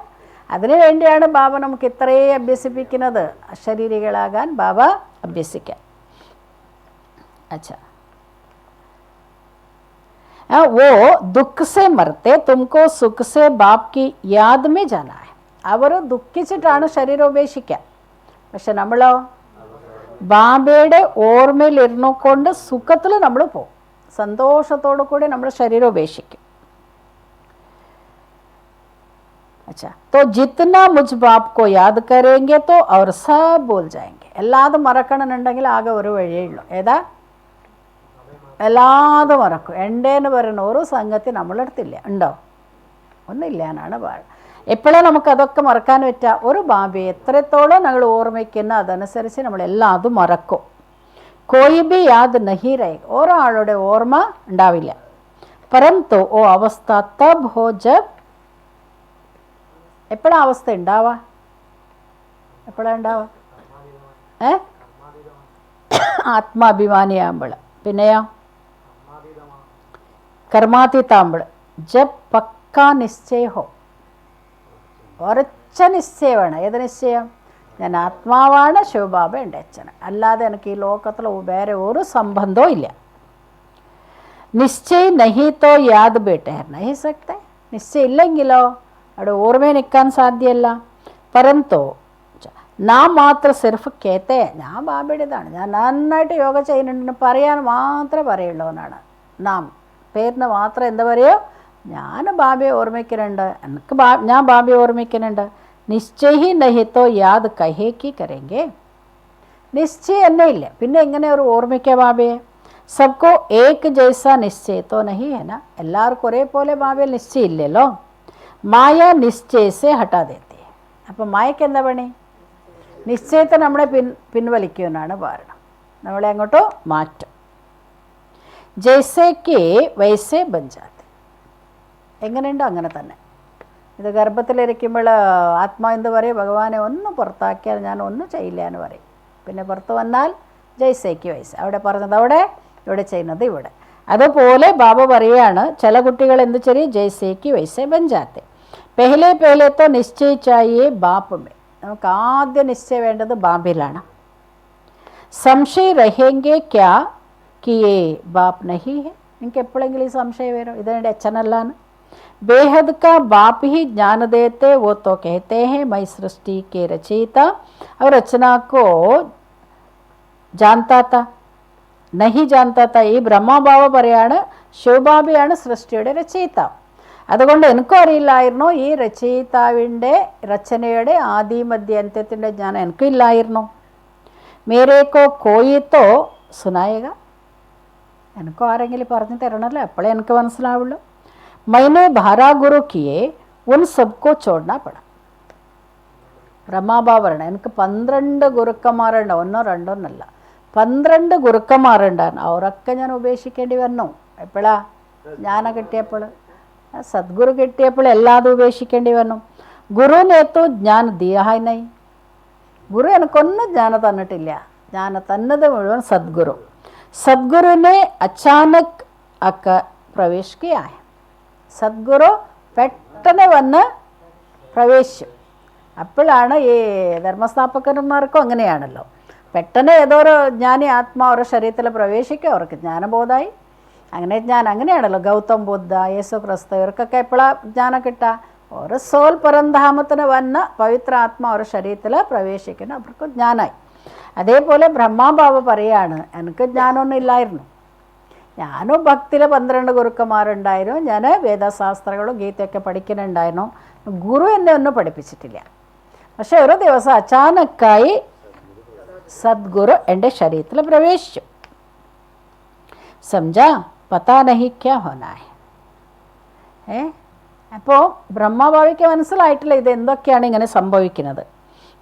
അതിനു വേണ്ടിയാണ് ബാബ നമുക്ക് ഇത്രയും അഭ്യസിപ്പിക്കുന്നത്, അശരീരികളാകാൻ ബാബ അഭ്യസിക്കാൻ. अच्छा वो दुख से मरते, तुमको सुख से बाप की याद में जाना है. അവർ ദുഃഖിച്ചിട്ടാണ് ശരീരം ഉപേക്ഷിക്കുക. പക്ഷെ നമ്മളോ ബാബയുടെ ഓർമ്മയിൽ ഇരുന്നു കൊണ്ട് സുഖത്തിൽ നമ്മൾ പോകും, സന്തോഷത്തോടു കൂടി നമ്മൾ ശരീരം ഉപേക്ഷിക്കും. अच्छा तो जितना मुझ बाप को याद करेंगे तो और सब भूल जाएंगे. എല്ലാതും മറക്കണമെന്നുണ്ടെങ്കിൽ ആകെ ഒരു വഴിയേ ഉള്ളൂ. ഏതാ? എല്ലാതും മറക്കും. എണ്ടേന്ന് പറയുന്ന ഒരു സംഗതി നമ്മളെടുത്തില്ല. ഉണ്ടോ? ഒന്നില്ല എന്നാണ് പറയുന്നത്. എപ്പോഴാണ് നമുക്കതൊക്കെ മറക്കാൻ പറ്റുക? ഒരു ബാബയെ എത്രത്തോളം നമ്മൾ ഓർമ്മിക്കുന്ന അതനുസരിച്ച് നമ്മളെല്ലാം മറക്കും. കോയി ബി യാദ് നഹി രഹേ. ഒരാളുടെ ഓർമ്മ ഉണ്ടാവില്ല. പരന്തു ഓ അവസ്ഥ തബ് ഹോ ജബ്. എപ്പോഴാ അവസ്ഥ ഉണ്ടാവുക? എപ്പോഴാ ഉണ്ടാവുക? ആത്മാഭിമാനിയാകുമ്പോൾ. പിന്നെയോ കർമാതീതാകുമ്പോൾ. ജബ് പക്കാ നിശ്ചയ ഹോ. ഉറച്ച നിശ്ചയമാണ്. ഏത് നിശ്ചയം? ഞാൻ ആത്മാവാണ്, ശിവബാബ എൻ്റെ അച്ഛൻ, അല്ലാതെ എനിക്ക് ഈ ലോകത്തിൽ വേറെ ഒരു സംബന്ധവും ഇല്ല. നിശ്ചയ നഹി തോ യാദ് ബേട്ടെ നഹി സക്തെ. നിശ്ചയം ഇല്ലെങ്കിലോ അവിടെ ഓർമ്മയിൽ നിൽക്കാൻ സാധ്യമല്ല. പരന്തോ നാം മാത്രം സിർഫ് കേത്തെ ഞാൻ ബാബയുടേതാണ്, ഞാൻ നന്നായിട്ട് യോഗ ചെയ്യുന്നുണ്ടെന്ന് പറയാൻ മാത്രമേ പറയുള്ളൂ എന്നാണ്. നാം പേരിന് മാത്രം എന്താ പറയുക? ഞാൻ ബാബയെ ഓർമ്മിക്കുന്നുണ്ട്, എനിക്ക് ഞാൻ ബാബയെ ഓർമ്മിക്കുന്നുണ്ട്. നിശ്ചയി നഹിത്തോ യാദ് കഹേക്കി കരെങ്കെ. നിശ്ചയം തന്നെ ഇല്ല, പിന്നെ എങ്ങനെ ഒരു ഓർമ്മിക്കുക ബാബയെ? സബ്കോ ഏക് ജൈസ നിശ്ചയത്തോ നഹി ഹെ ന. എല്ലാവർക്കും ഒരേപോലെ ബാബയിൽ നിശ്ചയം ഇല്ലല്ലോ. മായ നിശ്ചയസെ ഹട്ടാ ദേത്തി. അപ്പം മായക്ക് എന്താ പണി? നിശ്ചയത്തെ നമ്മളെ പിൻവലിക്കുമെന്നാണ് പറയുന്നത്. നമ്മളെ അങ്ങോട്ടോ മാറ്റും. ജൈസേക്ക് വൈസേ ബഞ്ചാത്തെ. എങ്ങനെയുണ്ടോ അങ്ങനെ തന്നെ. ഇത് ഗർഭത്തിലിരിക്കുമ്പോൾ ആത്മാ എന്ത് പറയും? ഭഗവാനെ ഒന്ന് പുറത്താക്കിയാൽ ഞാൻ ഒന്നും ചെയ്യില്ല എന്ന് പറയും. പിന്നെ പുറത്ത് വന്നാൽ ജൈസേക്ക് വൈസ. അവിടെ പറഞ്ഞത് അവിടെ, ഇവിടെ ചെയ്യുന്നത് ഇവിടെ. അതുപോലെ ബാബ പറയുകയാണ്, ചില കുട്ടികൾ എന്ത് ചെയ്യും? ജൈസേക്ക് വൈസേ ബഞ്ചാത്തെ. പെഹലെ പെഹലെത്തോ നിശ്ചയിച്ചായേ ബാപ്പമേ. നമുക്ക് ആദ്യം നിശ്ചയം വേണ്ടത് ബാബിലാണ്. സംശയ രഹേങ്കെ ക്യാ കിയേ ബാപ്പ് നഹി ഹെ. നിങ്ങൾക്ക് എപ്പോഴെങ്കിലും ഈ സംശയം വരും, ഇതെൻ്റെ അച്ഛനല്ലാന്ന്. बेहद का बाप ही ज्ञान देते, वो तो कहते हैं मैं सृष्टि के रचयिता और रचना को जानता था नहीं जानता था. ഈ ബ്രഹ്മബാബ പറയാണ് ശിവബാബയാണ് സൃഷ്ടിയുടെ രചയിതാവ്. അതുകൊണ്ട് എനിക്കും അറിയില്ലായിരുന്നു ഈ രചയിതാവിൻ്റെ രചനയുടെ ആദി മധ്യ അന്ത്യത്തിൻ്റെ ജ്ഞാനം എനിക്കും ഇല്ലായിരുന്നു. മേരേക്കോ കോയിത്തോ സുനായക, എനിക്കും ആരെങ്കിലും പറഞ്ഞു തരണമല്ലോ, അപ്പോഴേ എനിക്ക് മനസ്സിലാവുള്ളൂ. മൈനെ ഭാരാ ഗുരു കിയെ ഉൻ സബ്കോ ചോടനാ പട. ബ്രഹ്മാബാബറാണ്, എനിക്ക് 12 ഗുരുക്കന്മാരുണ്ട്, ഒന്നോ രണ്ടോ എന്നല്ല, 12 ഗുരുക്കന്മാരുണ്ടായിരുന്നു. അവരൊക്കെ ഞാൻ ഉപേക്ഷിക്കേണ്ടി വന്നു. എപ്പോഴാ? ജ്ഞാനം കിട്ടിയപ്പോൾ, സദ്ഗുരു കിട്ടിയപ്പോൾ എല്ലാതും ഉപേക്ഷിക്കേണ്ടി വന്നു. ഗുരുനേത്തു ജ്ഞാന ദിയായി നൈ, ഗുരു എനിക്കൊന്നും ജ്ഞാനം തന്നിട്ടില്ല, ജ്ഞാനം തന്നത് മുഴുവൻ സദ്ഗുരു. സദ്ഗുരുവിനെ അച്ചാനക് അക്ക പ്രവേശിക്കുകയായ, സദ്ഗുരു പെട്ടെന്ന് വന്ന് പ്രവേശിച്ചു. അപ്പോഴാണ് ഈ ധർമ്മസ്ഥാപകന്മാർക്കും അങ്ങനെയാണല്ലോ, പെട്ടെന്ന് ഏതോ ഒരു ജ്ഞാനി ആത്മാ ഒരു ശരീരത്തിൽ പ്രവേശിക്കുക, അവർക്ക് ജ്ഞാനബോധമായി. അങ്ങനെയാണല്ലോ ഗൗതം ബുദ്ധ, യേശു ക്രിസ്തു, ഇവർക്കൊക്കെ എപ്പോഴാണ് ജ്ഞാനം കിട്ടുക? ഒരു സോൾ പരന്ധാമത്തിന് വന്ന പവിത്ര ആത്മാ ഒരു ശരീരത്തിൽ പ്രവേശിക്കുന്നു, അവർക്ക് ജ്ഞാനമായി. അതേപോലെ ബ്രഹ്മാബാബ പറയാണ്, എനിക്ക് ജ്ഞാനമൊന്നും ഇല്ലായിരുന്നു, ഞാനും ഭക്തിയിൽ 12 ഗുരുക്കന്മാരുണ്ടായിരുന്നു, ഞാൻ വേദശാസ്ത്രങ്ങളും ഗീതയൊക്കെ പഠിക്കുന്നുണ്ടായിരുന്നു, ഗുരു എന്നെ ഒന്നും പഠിപ്പിച്ചിട്ടില്ല. പക്ഷെ ഒരു ദിവസം അച്ചാനക്കായി സദ്ഗുരു എൻ്റെ ശരീരത്തിൽ പ്രവേശിച്ചു. സംജാ പതാ നഹി ക്യാ ഹോനാ ഹൈ. അപ്പോൾ ബ്രഹ്മഭാവിക്ക് മനസ്സിലായിട്ടില്ല ഇത് എന്തൊക്കെയാണ് ഇങ്ങനെ സംഭവിക്കുന്നത്.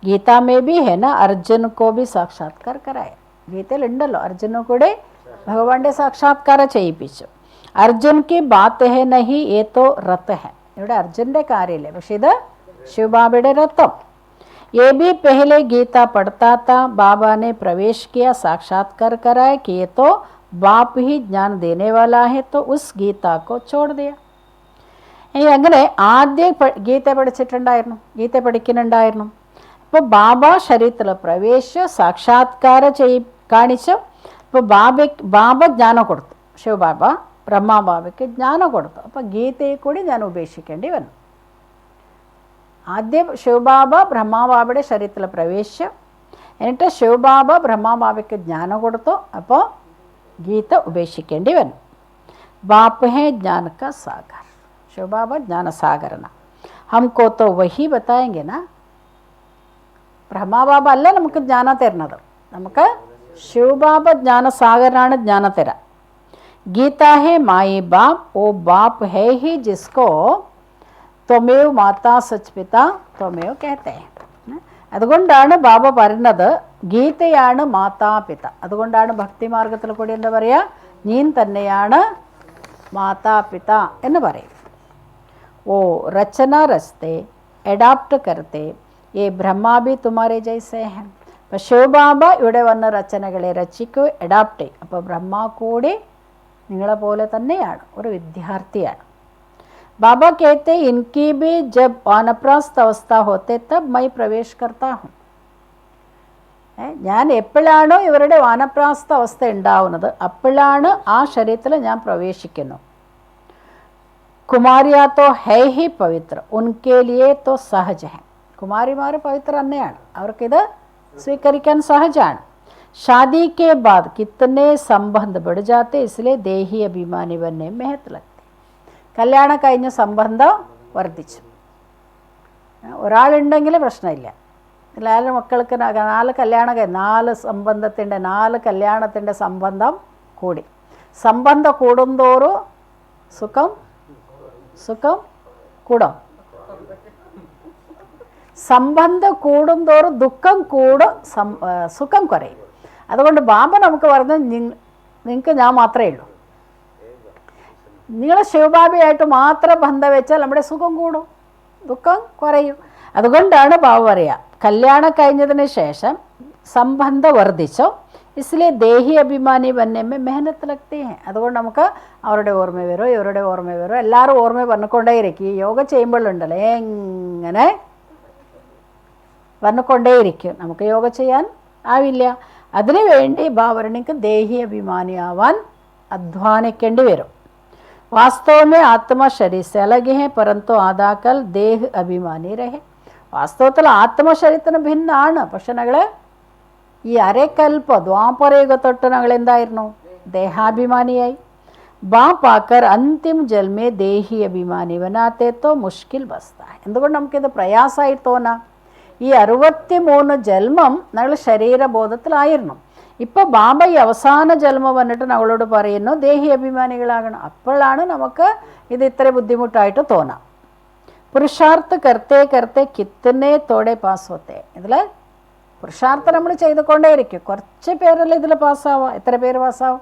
ഗീതാമേ ബി ഹെന അർജുൻ കോ ബി സാക്ഷാത്കാർ കരായ, ഗീതയിലുണ്ടല്ലോ അർജുനെ കൂടെ ഭഗവാന്റെ സാക്ഷാത്കാരം ചെയ്യിപ്പിച്ചു. അർജുൻ കി ബാത്ത് ഹെ നഹി ഏ തോ രത്ത് ഹെ, ഇവിടെ അർജുൻ്റെ കാര്യമില്ലേ, പക്ഷെ ഇത് ശിവബാബയുടെ രഥം. ये भी पहले गीता पढ़ता था, बाबा ने प्रवेश किया, साक्षात्कार कराया कि ये तो बाप ही ज्ञान देने वाला है, तो उस गीता को छोड़ दिया. അങ്ങനെ ആദ്യം ഗീത പഠിക്കുന്നുണ്ടായിരുന്നു. അപ്പോൾ ബാബ ശരീരത്തിൽ പ്രവേശിച്ച് സാക്ഷാത്കാരം കാണിച്ചു. അപ്പോൾ ബാബ ജ്ഞാനം കൊടുത്തു, ശിവബാബ ബ്രഹ്മബാബയ്ക്ക് ജ്ഞാനം കൊടുത്തു. അപ്പോൾ ഗീതയെ കൂടി ഞാൻ ഉപേക്ഷിക്കേണ്ടി വന്നു. ആദ്യം ശിവബാബ ബ്രഹ്മബാബയുടെ ശരീരത്തിൽ പ്രവേശിച്ചു, എന്നിട്ട് ശിവബാബ ബ്രഹ്മബാബയ്ക്ക് ജ്ഞാനം കൊടുത്തു. അപ്പോൾ ഗീത ഉപേക്ഷിക്കേണ്ടി വന്നു. ബാപ്പ് ഹേ ജ്ഞാന കാ സാഗർ, ശിവബാബ ജ്ഞാനസാഗരന. ഹംകോ തോ വഹി ബത്തായെങ്കിൽ ബ്രഹ്മബാബ അല്ല നമുക്ക് ജ്ഞാനം തരുന്നത്, നമുക്ക് ശിവബാബ ജ്ഞാനസാഗരനാണ് ജ്ഞാനം തരാം. ഗീത ഹേ മായി ബാപ്പ്, ഓ ബാപ്പ് ഹേ ഹി ജിസ്കോ ത്വമേവ് മാതാ സച്ച് പിത ത്വമേവ് കേത്തെ. അതുകൊണ്ടാണ് ബാബ പറയുന്നത് ഗീതയാണ് മാതാപിത. അതുകൊണ്ടാണ് ഭക്തിമാർഗത്തിൽ കൂടി എന്താ പറയുക, നീൻ തന്നെയാണ് മാതാപിത എന്ന് പറയും. ഓ രചന രചത്തെ അഡാപ്റ്റ് കരത്തെ, ഏ ബ്രഹ്മാ ബി തുമാരെ ജൈസേ ഹെ. അപ്പോൾ ശിവബാബ ഇവിടെ വന്ന രചനകളെ രചിക്കൂ, അഡാപ്റ്റ് ചെയ്യും. അപ്പോൾ ബ്രഹ്മ കൂടി നിങ്ങളെ പോലെ തന്നെയാണ്, ഒരു വിദ്യാർത്ഥിയാണ്. बाबा कहते इनकी भी जब वानप्रस्थ अवस्था होते तब मैं प्रवेश करता हूँ. ഞാൻ എപ്പോഴാണോ ഇവരുടെ വാനപ്രാസ്ഥ അവസ്ഥ ഉണ്ടാവുന്നത് അപ്പോഴാണ് ആ ശരീരത്തിൽ ഞാൻ പ്രവേശിക്കുന്നു. കുമാരിയാ തോ ഹൈ ഹി പവിത്ര, ഉൻകെ ലിയേ തോ സഹജ ഹെ. കുമാരിമാർ പവിത്ര തന്നെയാണ്, അവർക്കിത് സ്വീകരിക്കാൻ സഹജമാണ്. ഷാദി കെ ബാദ് കിത്തനെ സംബന്ധ ബഡ് ജാത്തെ, ഇസ്ലിയെ ദേഹി അഭിമാനി ബന്നെ മെഹത്ത് ലഗ്തെ. കല്യാണം കഴിഞ്ഞ സംബന്ധം വർദ്ധിച്ചു. ഒരാളുണ്ടെങ്കിൽ പ്രശ്നമില്ല, 4 മക്കൾക്ക് 4 കല്യാണം, 4 കല്യാണത്തിൻ്റെ സംബന്ധം കൂടി. സംബന്ധം കൂടുന്തോറും സുഖം കൂടും, സംബന്ധം കൂടുന്തോറും ദുഃഖം കൂടും, സുഖം കുറയും. അതുകൊണ്ട് ബാബ നമുക്ക് പറഞ്ഞു, നിങ്ങൾക്ക് ഞാൻ മാത്രമേ ഉള്ളൂ, നിങ്ങൾ ശിവബാബയായിട്ട് മാത്രം ബന്ധം വെച്ചാൽ നമ്മുടെ സുഖം കൂടും, ദുഃഖം കുറയും. അതുകൊണ്ടാണ് ബാബ പറയുക കല്യാണം കഴിഞ്ഞതിന് ശേഷം സംബന്ധം വർദ്ധിച്ചോ, ഇസ്ലിയെ ദേഹി അഭിമാനി ബന്നമ്മ മെഹനത്ത് ലഗ്തി ഹെ. അതുകൊണ്ട് നമുക്ക് അവരുടെ ഓർമ്മ വരും, ഇവരുടെ ഓർമ്മ വരും, എല്ലാവരും ഓർമ്മ പറഞ്ഞുകൊണ്ടേയിരിക്കും. ഈ യോഗ ചെയ്യുമ്പോഴുണ്ടല്ലോ എങ്ങനെ പറഞ്ഞുകൊണ്ടേയിരിക്കും, നമുക്ക് യോഗ ചെയ്യാൻ ആവില്ല. അതിനുവേണ്ടി ബാബരണിക്ക് ദേഹി അഭിമാനിയാവാൻ അധ്വാനിക്കേണ്ടി വരും. वास्तव में आत्मा शरीर से अलग है, परंतु आदाकल देह अभिमानी रहे. വാസ്തവത്തിൽ ആത്മശരീരത്തിന് ഭിന്നാണ്, പക്ഷെ ഞങ്ങൾ ഈ അരക്കൽപ്പ ദ്വാപരയുഗ തൊട്ട് ഞങ്ങൾ എന്തായിരുന്നു, ദേഹാഭിമാനിയായി. बाप आकर अंतिम जल में देही अभिमानी बनाते तो मुश्किल बसता है. എന്തുകൊണ്ട് നമുക്കിത് പ്രയാസമായി തോന്നാം? ഈ 63 ജന്മം നമ്മൾ ശരീരബോധത്തിലായിരുന്നു. ഇപ്പോൾ ബാബ ഈ അവസാന ജന്മം വന്നിട്ട് നമ്മളോട് പറയുന്നു ദേഹി അഭിമാനികളാകണം. അപ്പോഴാണ് നമുക്ക് ഇത് ഇത്ര ബുദ്ധിമുട്ടായിട്ട് തോന്നാം. പുരുഷാർത്ഥ കർത്തേ കർത്തേ കിത്തനെ തോടെ പാസ് ഹോത്തെ. ഇതിൽ പുരുഷാർത്ഥം നമ്മൾ ചെയ്തുകൊണ്ടേയിരിക്കും. കുറച്ച് പേരല്ലേ ഇതിൽ പാസ്സാവുക. എത്ര പേര് പാസ്സാവും?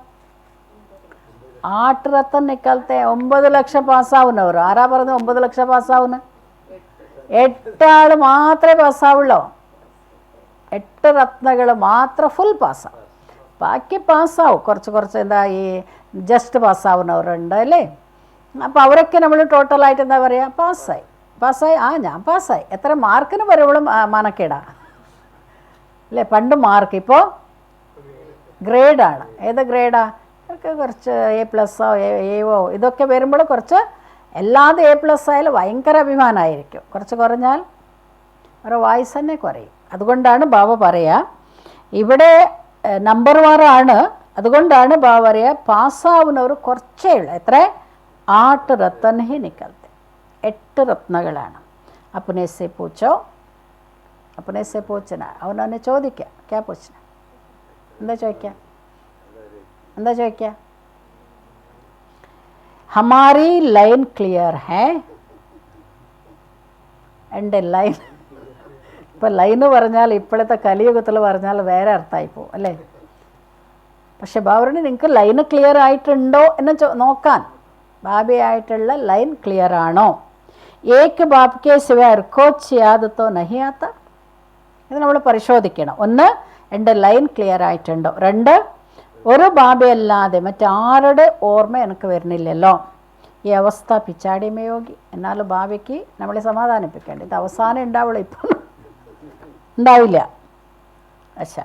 8 रत्न निकलते हैं. 9 ലക്ഷം പാസ്സാവുന്നവർ ആരാ പറഞ്ഞു 9 ലക്ഷം പാസ്സാവുന്ന? 8 ആൾ മാത്രമേ പാസ്സാവുള്ളൂ. 8 രത്നകൾ മാത്രം ഫുൾ പാസ്സാവും. ബാക്കി പാസ്സാവും കുറച്ച് എന്താ ഈ ജസ്റ്റ് പാസ്സാവുന്നവരുണ്ട് അല്ലേ. അപ്പോൾ അവരൊക്കെ നമ്മൾ ടോട്ടലായിട്ട് എന്താ പറയുക പാസ്സായി ഞാൻ പാസ്സായി. എത്ര മാർക്കിന് വരുമ്പോഴും മനക്കേടാ അല്ലേ. പണ്ട് മാർക്ക്, ഇപ്പോൾ ഗ്രേഡാണ്. ഏത് ഗ്രേഡാ? അവർക്ക് കുറച്ച് A+, A ഇതൊക്കെ വരുമ്പോൾ കുറച്ച് എല്ലാതും A+ ആയാലും ഭയങ്കര അഭിമാനമായിരിക്കും. കുറച്ച് കുറഞ്ഞാൽ അവരുടെ വായിസ് തന്നെ കുറയും. അതുകൊണ്ടാണ് ബാബ പറയുക ഇവിടെ നമ്പർ വാറാണ്. അതുകൊണ്ടാണ് ബാബ പറയുക പാസ്സാവുന്നവർ കുറച്ചേ ഉള്ളൂ. എത്ര? 8 रत्न ही निकलते. 8 രത്നങ്ങളാണ്. അപ്പനേസെ പൂച്ചോ, അപ്പനേസെ പൂച്ചന. അവനെ ചോദിക്കുക ക്യാ പൂച്ചന, എന്താ ചോദിക്കുക? हमारी लाइन क्लियर है. എൻ്റെ ലൈൻ ഇപ്പം ലൈന് പറഞ്ഞാൽ ഇപ്പോഴത്തെ കലിയുഗത്തിൽ പറഞ്ഞാൽ വേറെ അർത്ഥമായിപ്പോവും അല്ലേ. പക്ഷെ ബാബറിന് നിങ്ങൾക്ക് ലൈന് ക്ലിയർ ആയിട്ടുണ്ടോ എന്ന് നോക്കാൻ. ബാബയായിട്ടുള്ള ലൈൻ ക്ലിയർ ആണോ? ഏക്ക് ബാപ്കെ സിവായ കോച്ച് യാദത്തോ നഹിയാത്ത. ഇത് നമ്മൾ പരിശോധിക്കണം. ഒന്ന്, എൻ്റെ ലൈൻ ക്ലിയർ ആയിട്ടുണ്ടോ. 2, ഒരു ബാബയല്ലാതെ മറ്റാരുടെ ഓർമ്മ എനിക്ക് വരുന്നില്ലല്ലോ. ഈ അവസ്ഥ പിച്ചാടിമയോഗി. എന്നാലും ബാബയ്ക്ക് നമ്മളെ സമാധാനിപ്പിക്കേണ്ട. ഇത് അവസാനം ഉണ്ടാവുള്ളൂ, ഇപ്പം ഉണ്ടാവില്ല. അച്ഛാ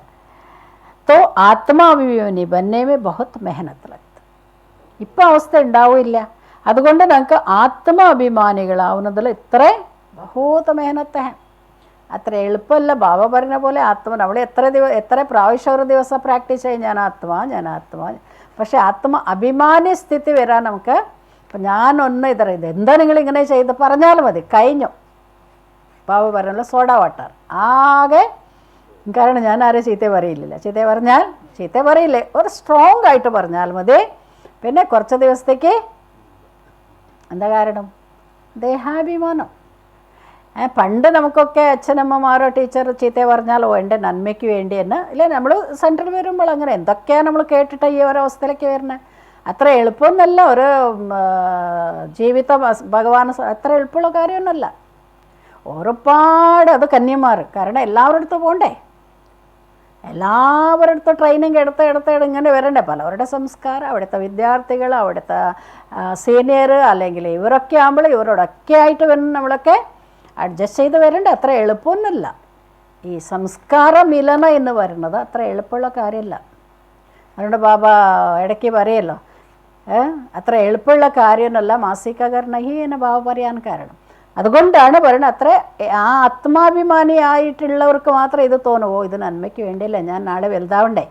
തോ ആത്മാഭിമാനി ബന്നേമേ ബഹുത് മെഹനത്ത് ലഗ്തി. ഇപ്പം അവസ്ഥ ഉണ്ടാവില്ല. അതുകൊണ്ട് നമുക്ക് ആത്മാഭിമാനികളാവുന്നതിൽ ഇത്ര ബഹുത് മെഹനത്ത് ഹേ. അത്ര എളുപ്പമല്ല. ബാബ പറയുന്ന പോലെ നമ്മൾ എത്ര പ്രാവശ്യം ഒരു ദിവസം പ്രാക്ടീസ് ചെയ്യും ഞാൻ ആത്മാ. പക്ഷേ അഭിമാനി സ്ഥിതി വരാൻ നമുക്ക് ഇപ്പം ഞാനൊന്ന് എന്താ നിങ്ങളിങ്ങനെ ചെയ്ത് പറഞ്ഞാൽ മതി, കഴിഞ്ഞു. ബാബ പറയുന്നത് സോഡ വാട്ടർ ആകെ. കാരണം ഞാൻ ആരും ചീത്ത പറയില്ല. ചീത്ത പറയില്ലേ, ഒരു സ്ട്രോങ് ആയിട്ട് പറഞ്ഞാൽ മതി. പിന്നെ കുറച്ച് ദിവസത്തേക്ക് എന്താ കാരണം? ദേഹാഭിമാനം. പണ്ട് നമുക്കൊക്കെ അച്ഛനമ്മമാരോ ടീച്ചർ ചീത്ത പറഞ്ഞാലോ എൻ്റെ നന്മയ്ക്ക് വേണ്ടി തന്നെ ഇല്ലേ. നമ്മൾ സെൻറ്ററിൽ വരുമ്പോൾ അങ്ങനെ എന്തൊക്കെയാണ് നമ്മൾ കേട്ടിട്ട് ഈ ഒരവസ്ഥയിലേക്ക് വരുന്നത്. അത്ര എളുപ്പമൊന്നുമല്ല ഒരു ജീവിതം ഭഗവാൻ. അത്ര എളുപ്പമുള്ള കാര്യമൊന്നുമല്ല. ഒരുപാട് അത് കന്യന്മാർ. കാരണം എല്ലാവരുടെ അടുത്ത് പോകണ്ടേ, എല്ലാവരുടെ അടുത്ത് ട്രെയിനിങ് എടുത്ത് ഇങ്ങനെ വരണ്ടേ. പലവരുടെ സംസ്കാരം, അവിടുത്തെ വിദ്യാർത്ഥികൾ, അവിടുത്തെ സീനിയർ, അല്ലെങ്കിൽ ഇവരൊക്കെ ആകുമ്പോൾ ഇവരോടൊക്കെ ആയിട്ട് വരുന്ന നമ്മളൊക്കെ അഡ്ജസ്റ്റ് ചെയ്ത് വരണ്ടേ. അത്ര എളുപ്പമൊന്നുമില്ല. ഈ സംസ്കാര മിലന എന്ന് പറയുന്നത് അത്ര എളുപ്പമുള്ള കാര്യമല്ല. അതുകൊണ്ട് ബാബ ഇടയ്ക്ക് പറയല്ലോ അത്ര എളുപ്പമുള്ള കാര്യമൊന്നുമല്ല. മാസികകരണഹി എന്ന് ബാബ പറയാൻ കാരണം അതുകൊണ്ടാണ് പറയുന്നത്. അത്ര ആത്മാഭിമാനി ആയിട്ടുള്ളവർക്ക് മാത്രം ഇത് തോന്നുമോ ഇത് നന്മയ്ക്ക് വേണ്ടിയില്ല, ഞാൻ നാളെ വലുതാവണ്ടേ,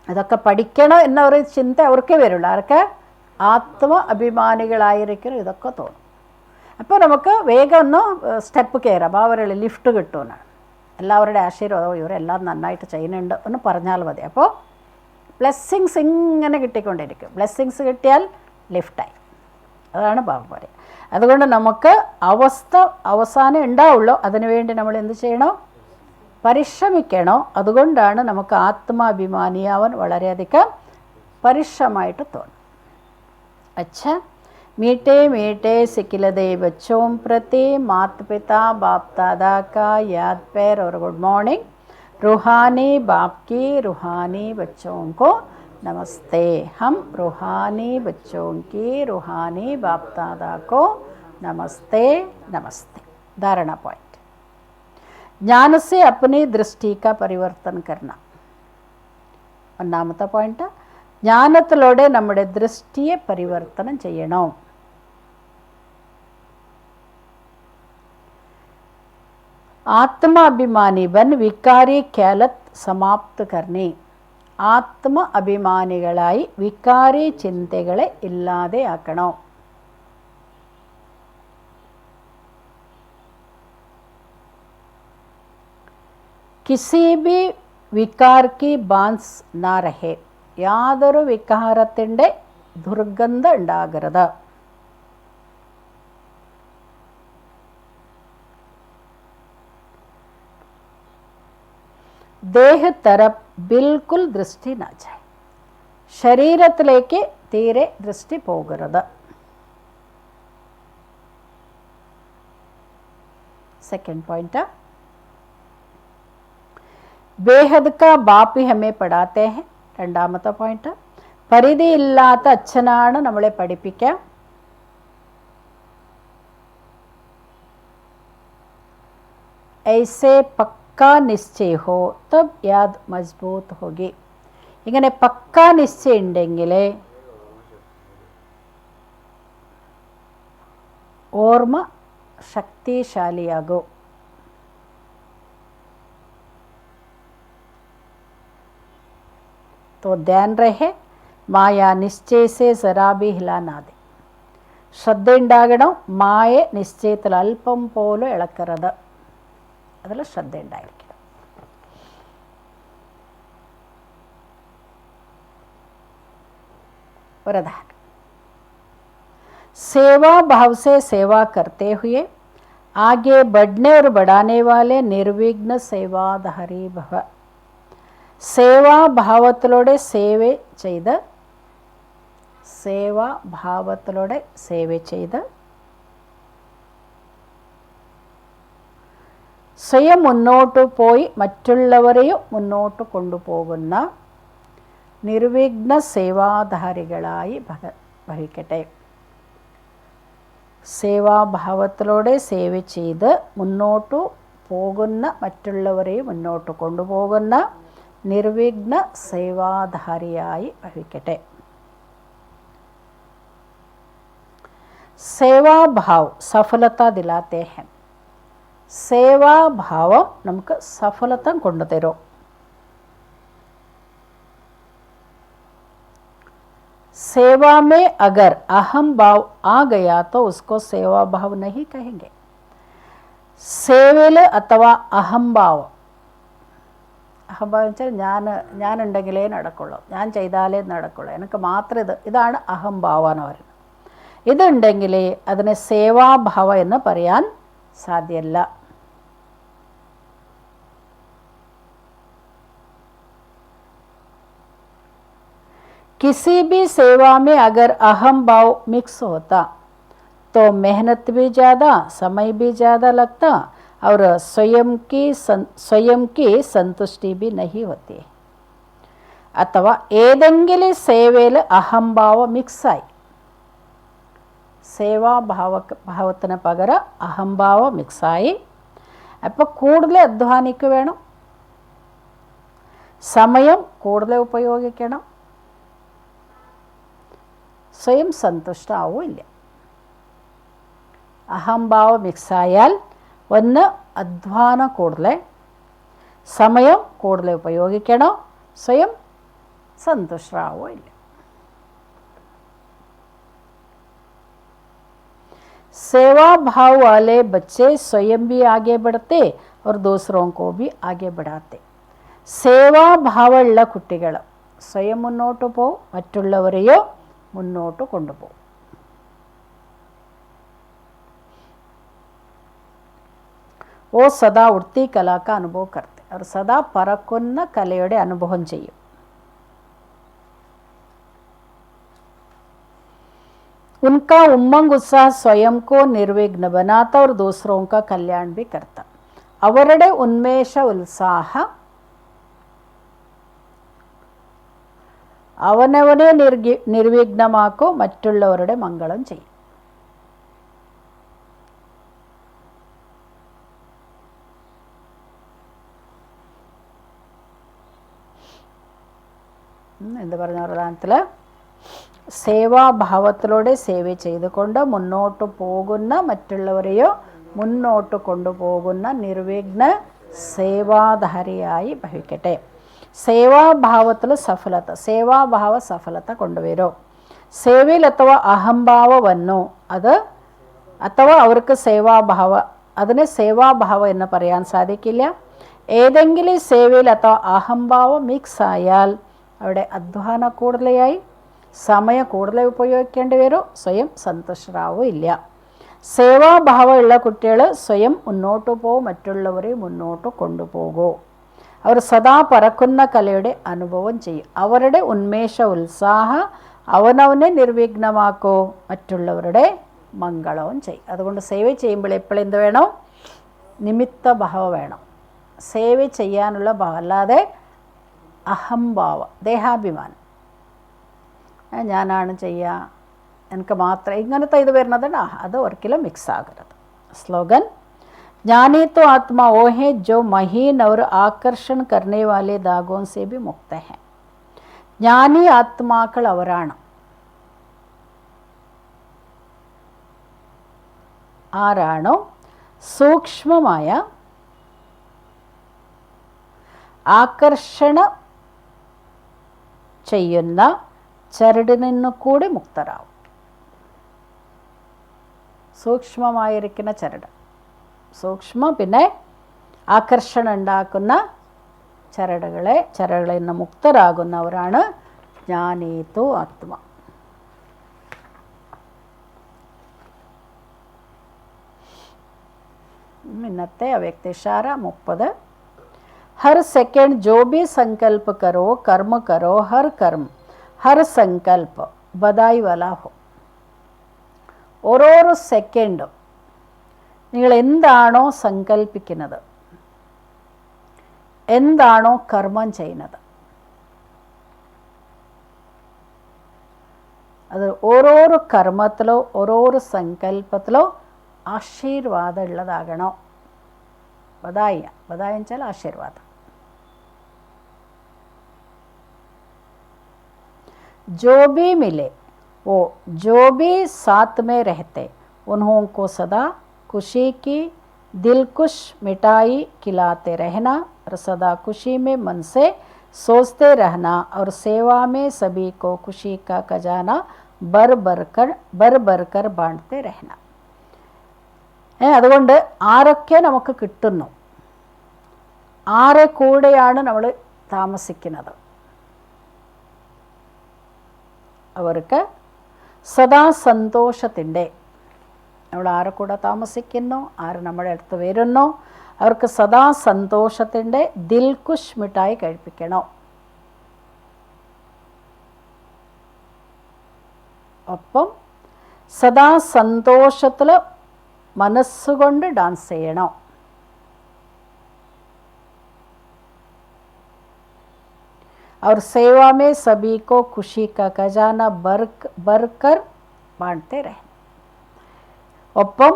അതൊക്കെ പഠിക്കണം എന്ന ഒരു ചിന്ത അവർക്കേ വരുള്ളൂ. ആർക്ക്? അഭിമാനികളായിരിക്കണം ഇതൊക്കെ തോന്നും. അപ്പോൾ നമുക്ക് വേഗം ഒന്ന് സ്റ്റെപ്പ് കയറാം. ബാബരുടെ ലിഫ്റ്റ് കിട്ടുമെന്നാണ്. എല്ലാവരുടെ ആശീർവാദവും ഇവരെല്ലാം നന്നായിട്ട് ചെയ്യുന്നുണ്ട് എന്ന് പറഞ്ഞാൽ മതി. അപ്പോൾ ബ്ലെസ്സിങ്സ് ഇങ്ങനെ കിട്ടിക്കൊണ്ടിരിക്കും. ബ്ലെസ്സിങ്സ് കിട്ടിയാൽ ലിഫ്റ്റായി. അതാണ് ബാബ പറയുക. അതുകൊണ്ട് നമുക്ക് അവസ്ഥ അവസാനം ഉണ്ടാവുള്ളൂ. അതിനുവേണ്ടി നമ്മൾ എന്ത് ചെയ്യണോ? പരിശ്രമിക്കണോ. അതുകൊണ്ടാണ് നമുക്ക് ആത്മാഭിമാനിയാവാൻ വളരെയധികം പരിശ്രമമായിട്ട് തോന്നും. अच्छा, मीठे मीठे सिकिलदे बच्चों प्रति माता पिता बाप दादा का याद पैर और गुड मॉर्निंग. रूहानी बाप की रूहानी बच्चों को नमस्ते. हम रूहानी बच्चों की रूहानी बाप दादा को नमस्ते नमस्ते. धारणा पॉइंट. ज्ञान से अपनी दृष्टि का परिवर्तन करना. ഒന്നാമത്തെ പോയിന്റ്, ജ്ഞാനത്തിലൂടെ നമ്മുടെ ദൃഷ്ടിയെ പരിവർത്തനം ചെയ്യണം. आत्माभिमानी बन विकारी ख्यालत समाप्त करनी. ആത്മ അഭിമാനികളായി വികാരി ചിന്തകളെ ഇല്ലാതെയാക്കണം. കിസി ബി വികാർ കി ബാൻസ് നാ രഹേ. യാതൊരു വികാരത്തിൻ്റെ ദുർഗന്ധം ഉണ്ടാകരുത്. ദേഹ തരഫ് ബിൽക്കുൽ ദൃഷ്ടി ന ജായ്. ശരീരത്തിലേക്ക് തീരെ ദൃഷ്ടി പോകരുത്. സെക്കൻഡ് പോയിന്റ്, ബേഹദ് കാ ബാപ്പി ഹമേ പഠാത്തെ ഹെ. രണ്ടാമത്തെ പോയിന്റ്, പരിധിയില്ലാത്ത അച്ഛനാണ് നമ്മളെ പഠിപ്പിക്കുക. ഐസേ പക്കാ നിശ്ചയ ഹോ തബ് യാദ് മസ്ബൂത്ത് ഹോഗി. ഇങ്ങനെ പക്കാ നിശ്ചയം ഉണ്ടെങ്കിൽ ഓർമ്മ ശക്തിശാലിയാകും. तो ध्यान रहे माया निश्चय से जरा भी हिला ना दे. ശ്രദ്ധയുണ്ടാകണം. മായ നിശ്ചയത്തിൽ അല്പം പോലും ഇളക്കരുത്. അതിൽ ശ്രദ്ധയുണ്ടായിരിക്കണം. वरदान, सेवा भाव से सेवा करते हुए आगे बढ़ने और बढ़ाने वाले निर्विघ्न सेवाधारी भव. സേവാഭാവത്തിലൂടെ സേവ ചെയ്ത് സ്വയം മുന്നോട്ട് പോയി മറ്റുള്ളവരെയും മുന്നോട്ട് കൊണ്ടുപോകുന്ന നിർവിഘ്ന സേവാധാരികളായി ഭവിക്കട്ടെ. സേവാഭാവത്തിലൂടെ സേവ ചെയ്ത് മുന്നോട്ട് പോകുന്ന മറ്റുള്ളവരെയും മുന്നോട്ട് കൊണ്ടുപോകുന്ന निर्विघ्न सेवाधारियाई भविकटे. सेवा भाव सफलता दिलाते हैं. सेवा भाव नमक सफलता कोंडुतरो. सेवा में अगर अहम भाव आ गया तो उसको सेवा भाव नहीं कहेंगे. सेवेल अथवा अहम भाव, അഹംഭാവം വെച്ചാൽ ഞാനുണ്ടെങ്കിലേ നടക്കുള്ളൂ, ഞാൻ ചെയ്താലേ നടക്കുള്ളൂ, എനിക്ക് മാത്രം ഇതാണ് അഹംഭാവം എന്ന് പറയുന്നത്. ഇതുണ്ടെങ്കിൽ അതിനെ സേവാഭാവം എന്ന് പറയാൻ സാധ്യമല്ല. किसी भी सेवा में अगर अहम भाव मिक्स होता तो मेहनत भी ज़्यादा, समय भी ज़्यादा लगता और स्वयं की संतुष्टि भी नहीं होती. अथवा ഏതെങ്കിലും സേവയിൽ അഹംഭാവം മിക്സായി, സേവാഭാവത്തിന് പകരം അഹംഭാവം മിക്സായി, അപ്പോൾ കൂടുതൽ അധ്വാനിക്കുക വേണം, സമയം കൂടുതൽ ഉപയോഗിക്കണം, സ്വയം സന്തുഷ്ടമാവില്ല. അഹംഭാവം മിക്സായാൽ ഒന്ന് അധ്വാനം കൂടുതൽ, സമയം കൂടുതൽ ഉപയോഗിക്കണം, സ്വയം संतुष्ट. सेवा भाव वाले बच्चे स्वयं भी आगे बढ़ते और दूसरों को भी आगे बढ़ाते. सेवा भावമുള്ള കുട്ടികൾ സ്വയം മുന്നോട്ട് പോകും, മറ്റുള്ളവരെയോ മുന്നോട്ട് കൊണ്ടുപോകും. वो सदा उड़ती कला का अनुभव करते और सदा പറക്കുന്ന കലയുടെ അനുഭവം ചെയ്യും. उनका उमंग उत्साह स्वयं को निर्विघ्न बनाता और दूसरों का कल्याण भी करता. അവരുടെ ഉന്മേഷ ഉത്സാഹ അവനവനെ നിർവിഘ്നമാക്കും, മറ്റുള്ളവരുടെ മംഗളം ചെയ്യും. എന്ത് പറഞ്ഞ പ്രധാനത്തിൽ സേവാഭാവത്തിലൂടെ സേവ ചെയ്തുകൊണ്ട് മുന്നോട്ട് പോകുന്ന മറ്റുള്ളവരെയോ മുന്നോട്ട് കൊണ്ടുപോകുന്ന നിർവിഘ്ന സേവാധാരിയായി ഭവിക്കട്ടെ. ಸೇವಾಭಾವത്തിൽ ಸಫಲತೆ, ಸೇವಾಭಾವ ಸಫಲತೆ കൊണ്ടുവരും. സേവയിൽ അഥവാ അഹംഭാവವನ್ನು അത് അഥവാ അവർക്ക് സേവാഭാവ, അതിനെ സേവാഭാവം എന്ന് പറയാൻ സാധിക്കില്ല. ഏതെങ്കിലും സേവയിൽ അഥവാ അഹംഭാവം മിക്സ് ആയാൽ അവിടെ അധ്വാനം കൂടുതലായി, സമയം കൂടുതൽ ഉപയോഗിക്കേണ്ടി വരും, സ്വയം സന്തുഷ്ടരാവില്ല. സേവാഭാവമുള്ള കുട്ടികൾ സ്വയം മുന്നോട്ട് പോകും, മറ്റുള്ളവരെ മുന്നോട്ട് കൊണ്ടുപോകൂ. അവർ സദാ പറക്കുന്ന കലയുടെ അനുഭവം ചെയ്യും. അവരുടെ ഉന്മേഷ ഉത്സാഹ അവനവനെ നിർവിഘ്നമാക്കൂ, മറ്റുള്ളവരുടെ മംഗളവും ചെയ്യും. അതുകൊണ്ട് സേവ ചെയ്യുമ്പോൾ എപ്പോഴും എന്ത് വേണം? നിമിത്ത ഭാവം വേണം. സേവ ചെയ്യാനുള്ള ഭാവം, അല്ലാതെ അഹംഭാവം, ദേഹാഭിമാനം, ഞാനാണ് ചെയ്യുക, എനിക്ക് മാത്രം, ഇങ്ങനത്തെ ഇത് വരുന്നതാണ്. അത് ഒരിക്കലും മിക്സ് ആകരുത്. സ്ലോഗൻ ज्ञानी तो आत्मा वो है जो महीन और आकर्षण करने वाले दागों से भी मुक्त है. ജ്ഞാനി ആത്മാക്കൾ അവരാണ്. ആരാണോ സൂക്ഷ്മമായ ആകർഷണ ചെയ്യുന്ന ചരടിൽ നിന്നു കൂടി മുക്തരാവും. സൂക്ഷ്മമായിരിക്കുന്ന ചരട്, സൂക്ഷ്മം, പിന്നെ ആകർഷണം ഉണ്ടാക്കുന്ന ചരടുകളിൽ നിന്ന് മുക്തരാകുന്നവരാണ് ജ്ഞാനീതു ആത്മ. ഇന്നത്തെ അവ്യക്തിഷാര 30. हर सेकंड जो भी संकल्प करो, कर्म करो, हर कर्म हर संकल्प बधाई वाला हो. ഓരോരോ സെക്കൻഡും നിങ്ങൾ എന്താണോ സങ്കല്പിക്കുന്നത്, എന്താണോ കർമ്മം ചെയ്യുന്നത്, അത് ഓരോരോ കർമ്മത്തിലോ ഓരോരോ സങ്കല്പത്തിലോ ആശീർവാദം ഉള്ളതാകണം. ബധായി, ബധായി വെച്ചാൽ ആശീർവാദം. जो भी मिले वो जो भी साथ में रहते उन्हों को सदा खुशी की दिलकुश मिठाई खिलाते रहना और सदा खुशी में मन से सोचते रहना और सेवा में सभी को खुशी का खजाना भर भर कर बांटते रहना. അതുകൊണ്ട് ആരൊക്കെ നമുക്ക് കിട്ടുന്നു, ആരെ കൂടെയാണ് നമ്മൾ താമസിക്കുന്നത്, അവർക്ക് സദാ സന്തോഷത്തിൻ്റെ, നമ്മൾ ആരെ കൂടെ താമസിക്കുന്നു, ആര് നമ്മുടെ അടുത്ത് വരുന്നു, അവർക്ക് സദാ സന്തോഷത്തിൻ്റെ ദിൽകുഷ് മിഠായി കഴിപ്പിക്കണം. ഒപ്പം സദാ സന്തോഷത്തിൽ മനസ്സുകൊണ്ട് ഡാൻസ് ചെയ്യണം. और सेवा में सभी को खुशी का खजाना भर कर बांटते रहे. ഒപ്പം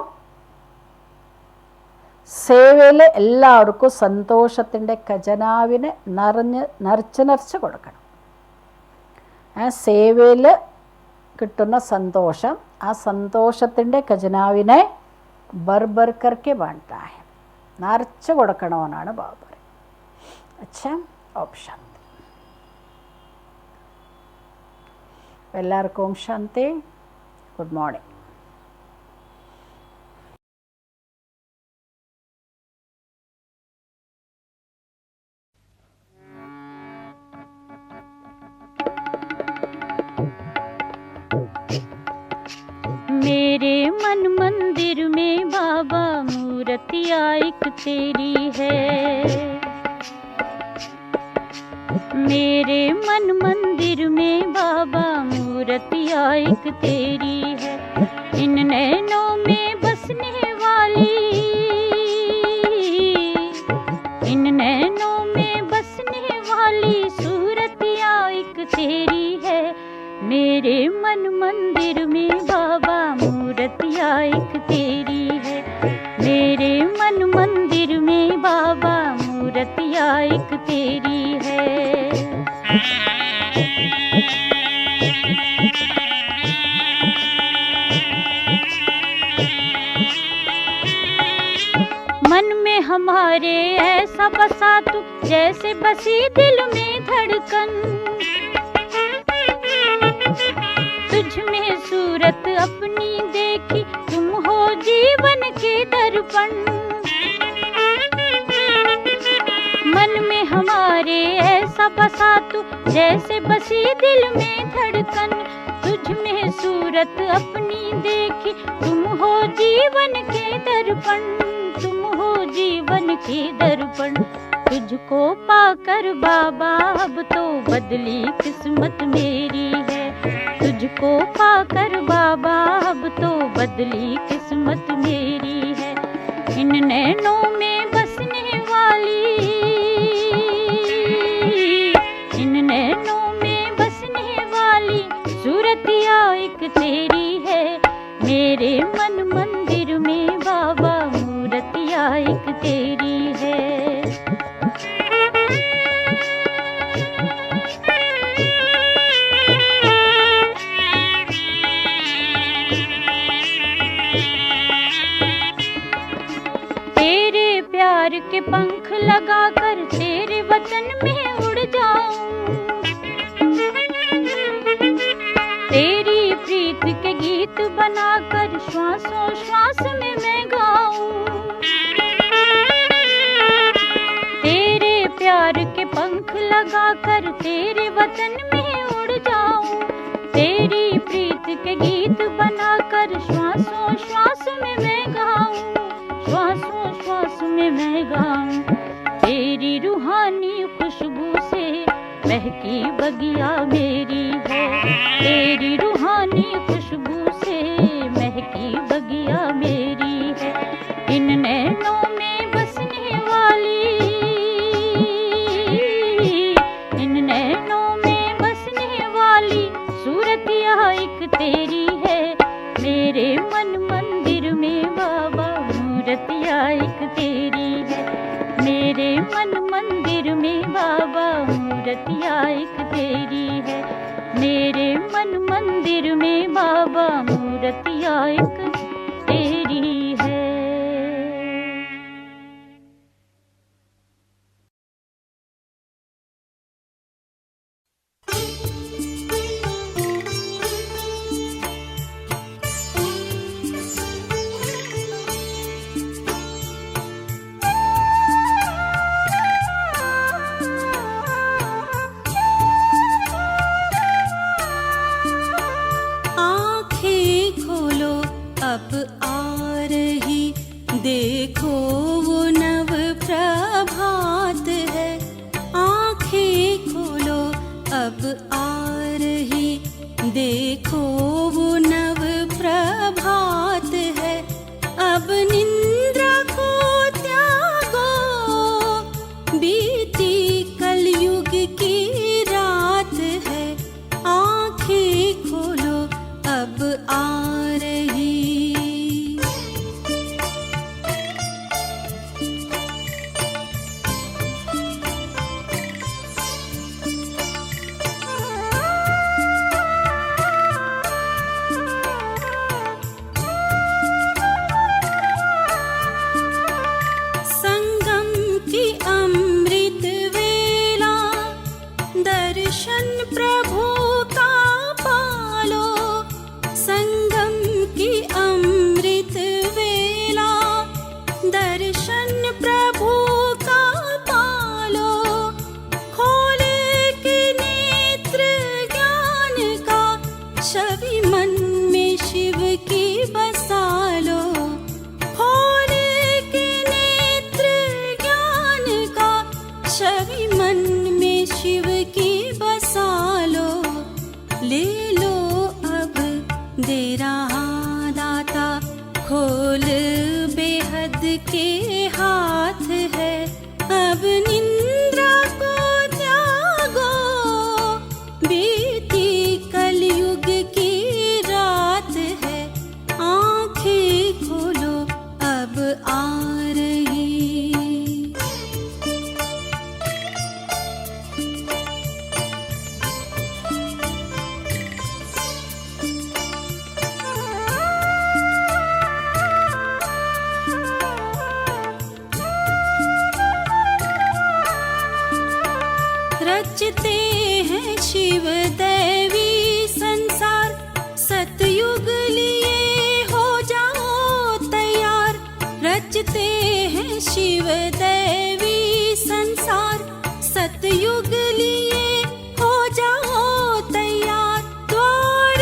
സേവയിൽ എല്ലാവർക്കും സന്തോഷത്തിൻ്റെ ഖജനാവിനെ നിറച്ച് കൊടുക്കണം. ആ സേവയിൽ കിട്ടുന്ന സന്തോഷം, ആ സന്തോഷത്തിൻ്റെ ഖജനാവിനെ ഭർ കർക്കെ ബാണ്ടാ ഹെ, നിറച്ച് കൊടുക്കണമെന്നാണ് ബാബ പറയുന്നത്. അച്ഛാ, ഓപ്ഷൻ. എല്ലാവർക്കും ഓം ശാന്തി. Good morning. मेरे मन मंदिर में बाबा मूर्तिया एक तेरी है. मेरे मन मंदिर में बाबा मूर्तिया एक तेरी है. इन नैनों में बसने वाली, इन नैनों में बसने वाली सूरतिया एक तेरी है. मेरे मन मंदिर में बाबा मूर्तिया एक तेरी है. मेरे मन मंदिर में बाबा मूर्तिया एक तेरी है. मन में हमारे ऐसा बसा तू, जैसे बसी दिल में धड़कन, तुझ में सूरत अपनी देखी, तुम हो जीवन के दर्पण। मन में हमारे ऐसा बसा तू, जैसे बसी दिल में धड़कन। तुझ में सूरत अपनी देखी, तुम हो जीवन के दर्पण, तुम हो जीवन के दर्पण। तुझको पाकर बाबा अब तो बदली किस्मत मेरी है, तुझको पाकर बाबा अब तो बदली किस्मत मेरी है। इन नैनों में बसने वाली, इन नैनों में बसने वाली सूरतिया एक तेरी है। मेरे मन मंदिर में बाबा मूर्तिया एक तेरी है। तेरे प्यार के पंख लगाकर तेरे वतन में उड़ जाऊं, तेरी प्रीत के गीत बनाकर श्वासों श्वास में मैं गाऊं। तेरे प्यार के पंख लगाकर तेरे वतन में उड़ जाऊं, तेरी प्रीत के गीत बनाकर श्वासों श्वास में मैं गाऊं, श्वासों श्वास में मैं गाऊं। तेरी रूहानी खुशबू से महकी बगिया मेरी है, तेरी रूहानी खुशबू से महकी बगिया मेरी है। इन नैनों में बसने वाली, इन नैनों में बसने वाली सूरतिया एक तेरी है। मेरे मन मंदिर में बाबा मूर्तिया एक तेरी है। मेरे मन मंदिर में बाबा मूर्तिया एक तेरी है। मेरे मन मंदिर में बाबा मूर्तिया एक तेरी है। अब आ रही देखो वो नव प्रभात है। आँखें खोलो अब आ रही देखो वो नव प्रभात है। अब निंद्रा को त्यागो बीती कलयुग की रात है। आँखें खोलो अब आ रही। खोल बेहद के हाथ है। अब निंद्रा को त्यागो बीती कलयुग की रात है। आँखें खोलो अब आ रही। रचते हैं शिव दैवी संसार। सतयुग लिए हो जाओ तैयार, रचते हैं शिव दैवी संसार। सतयुग लिए हो जाओ तैयार। द्वार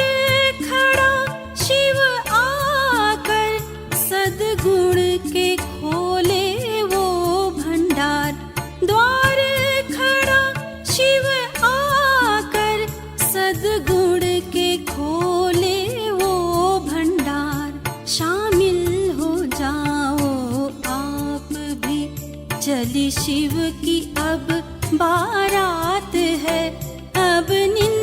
खड़ा शिव आकर, सद्गुण के खोले वो भंडार। द्वार खड़ा शिव आकर, सद्गुण के खोले वो भंडार। शामिल हो जाओ आप भी, चली शिव की अब बारात है। अब निंदा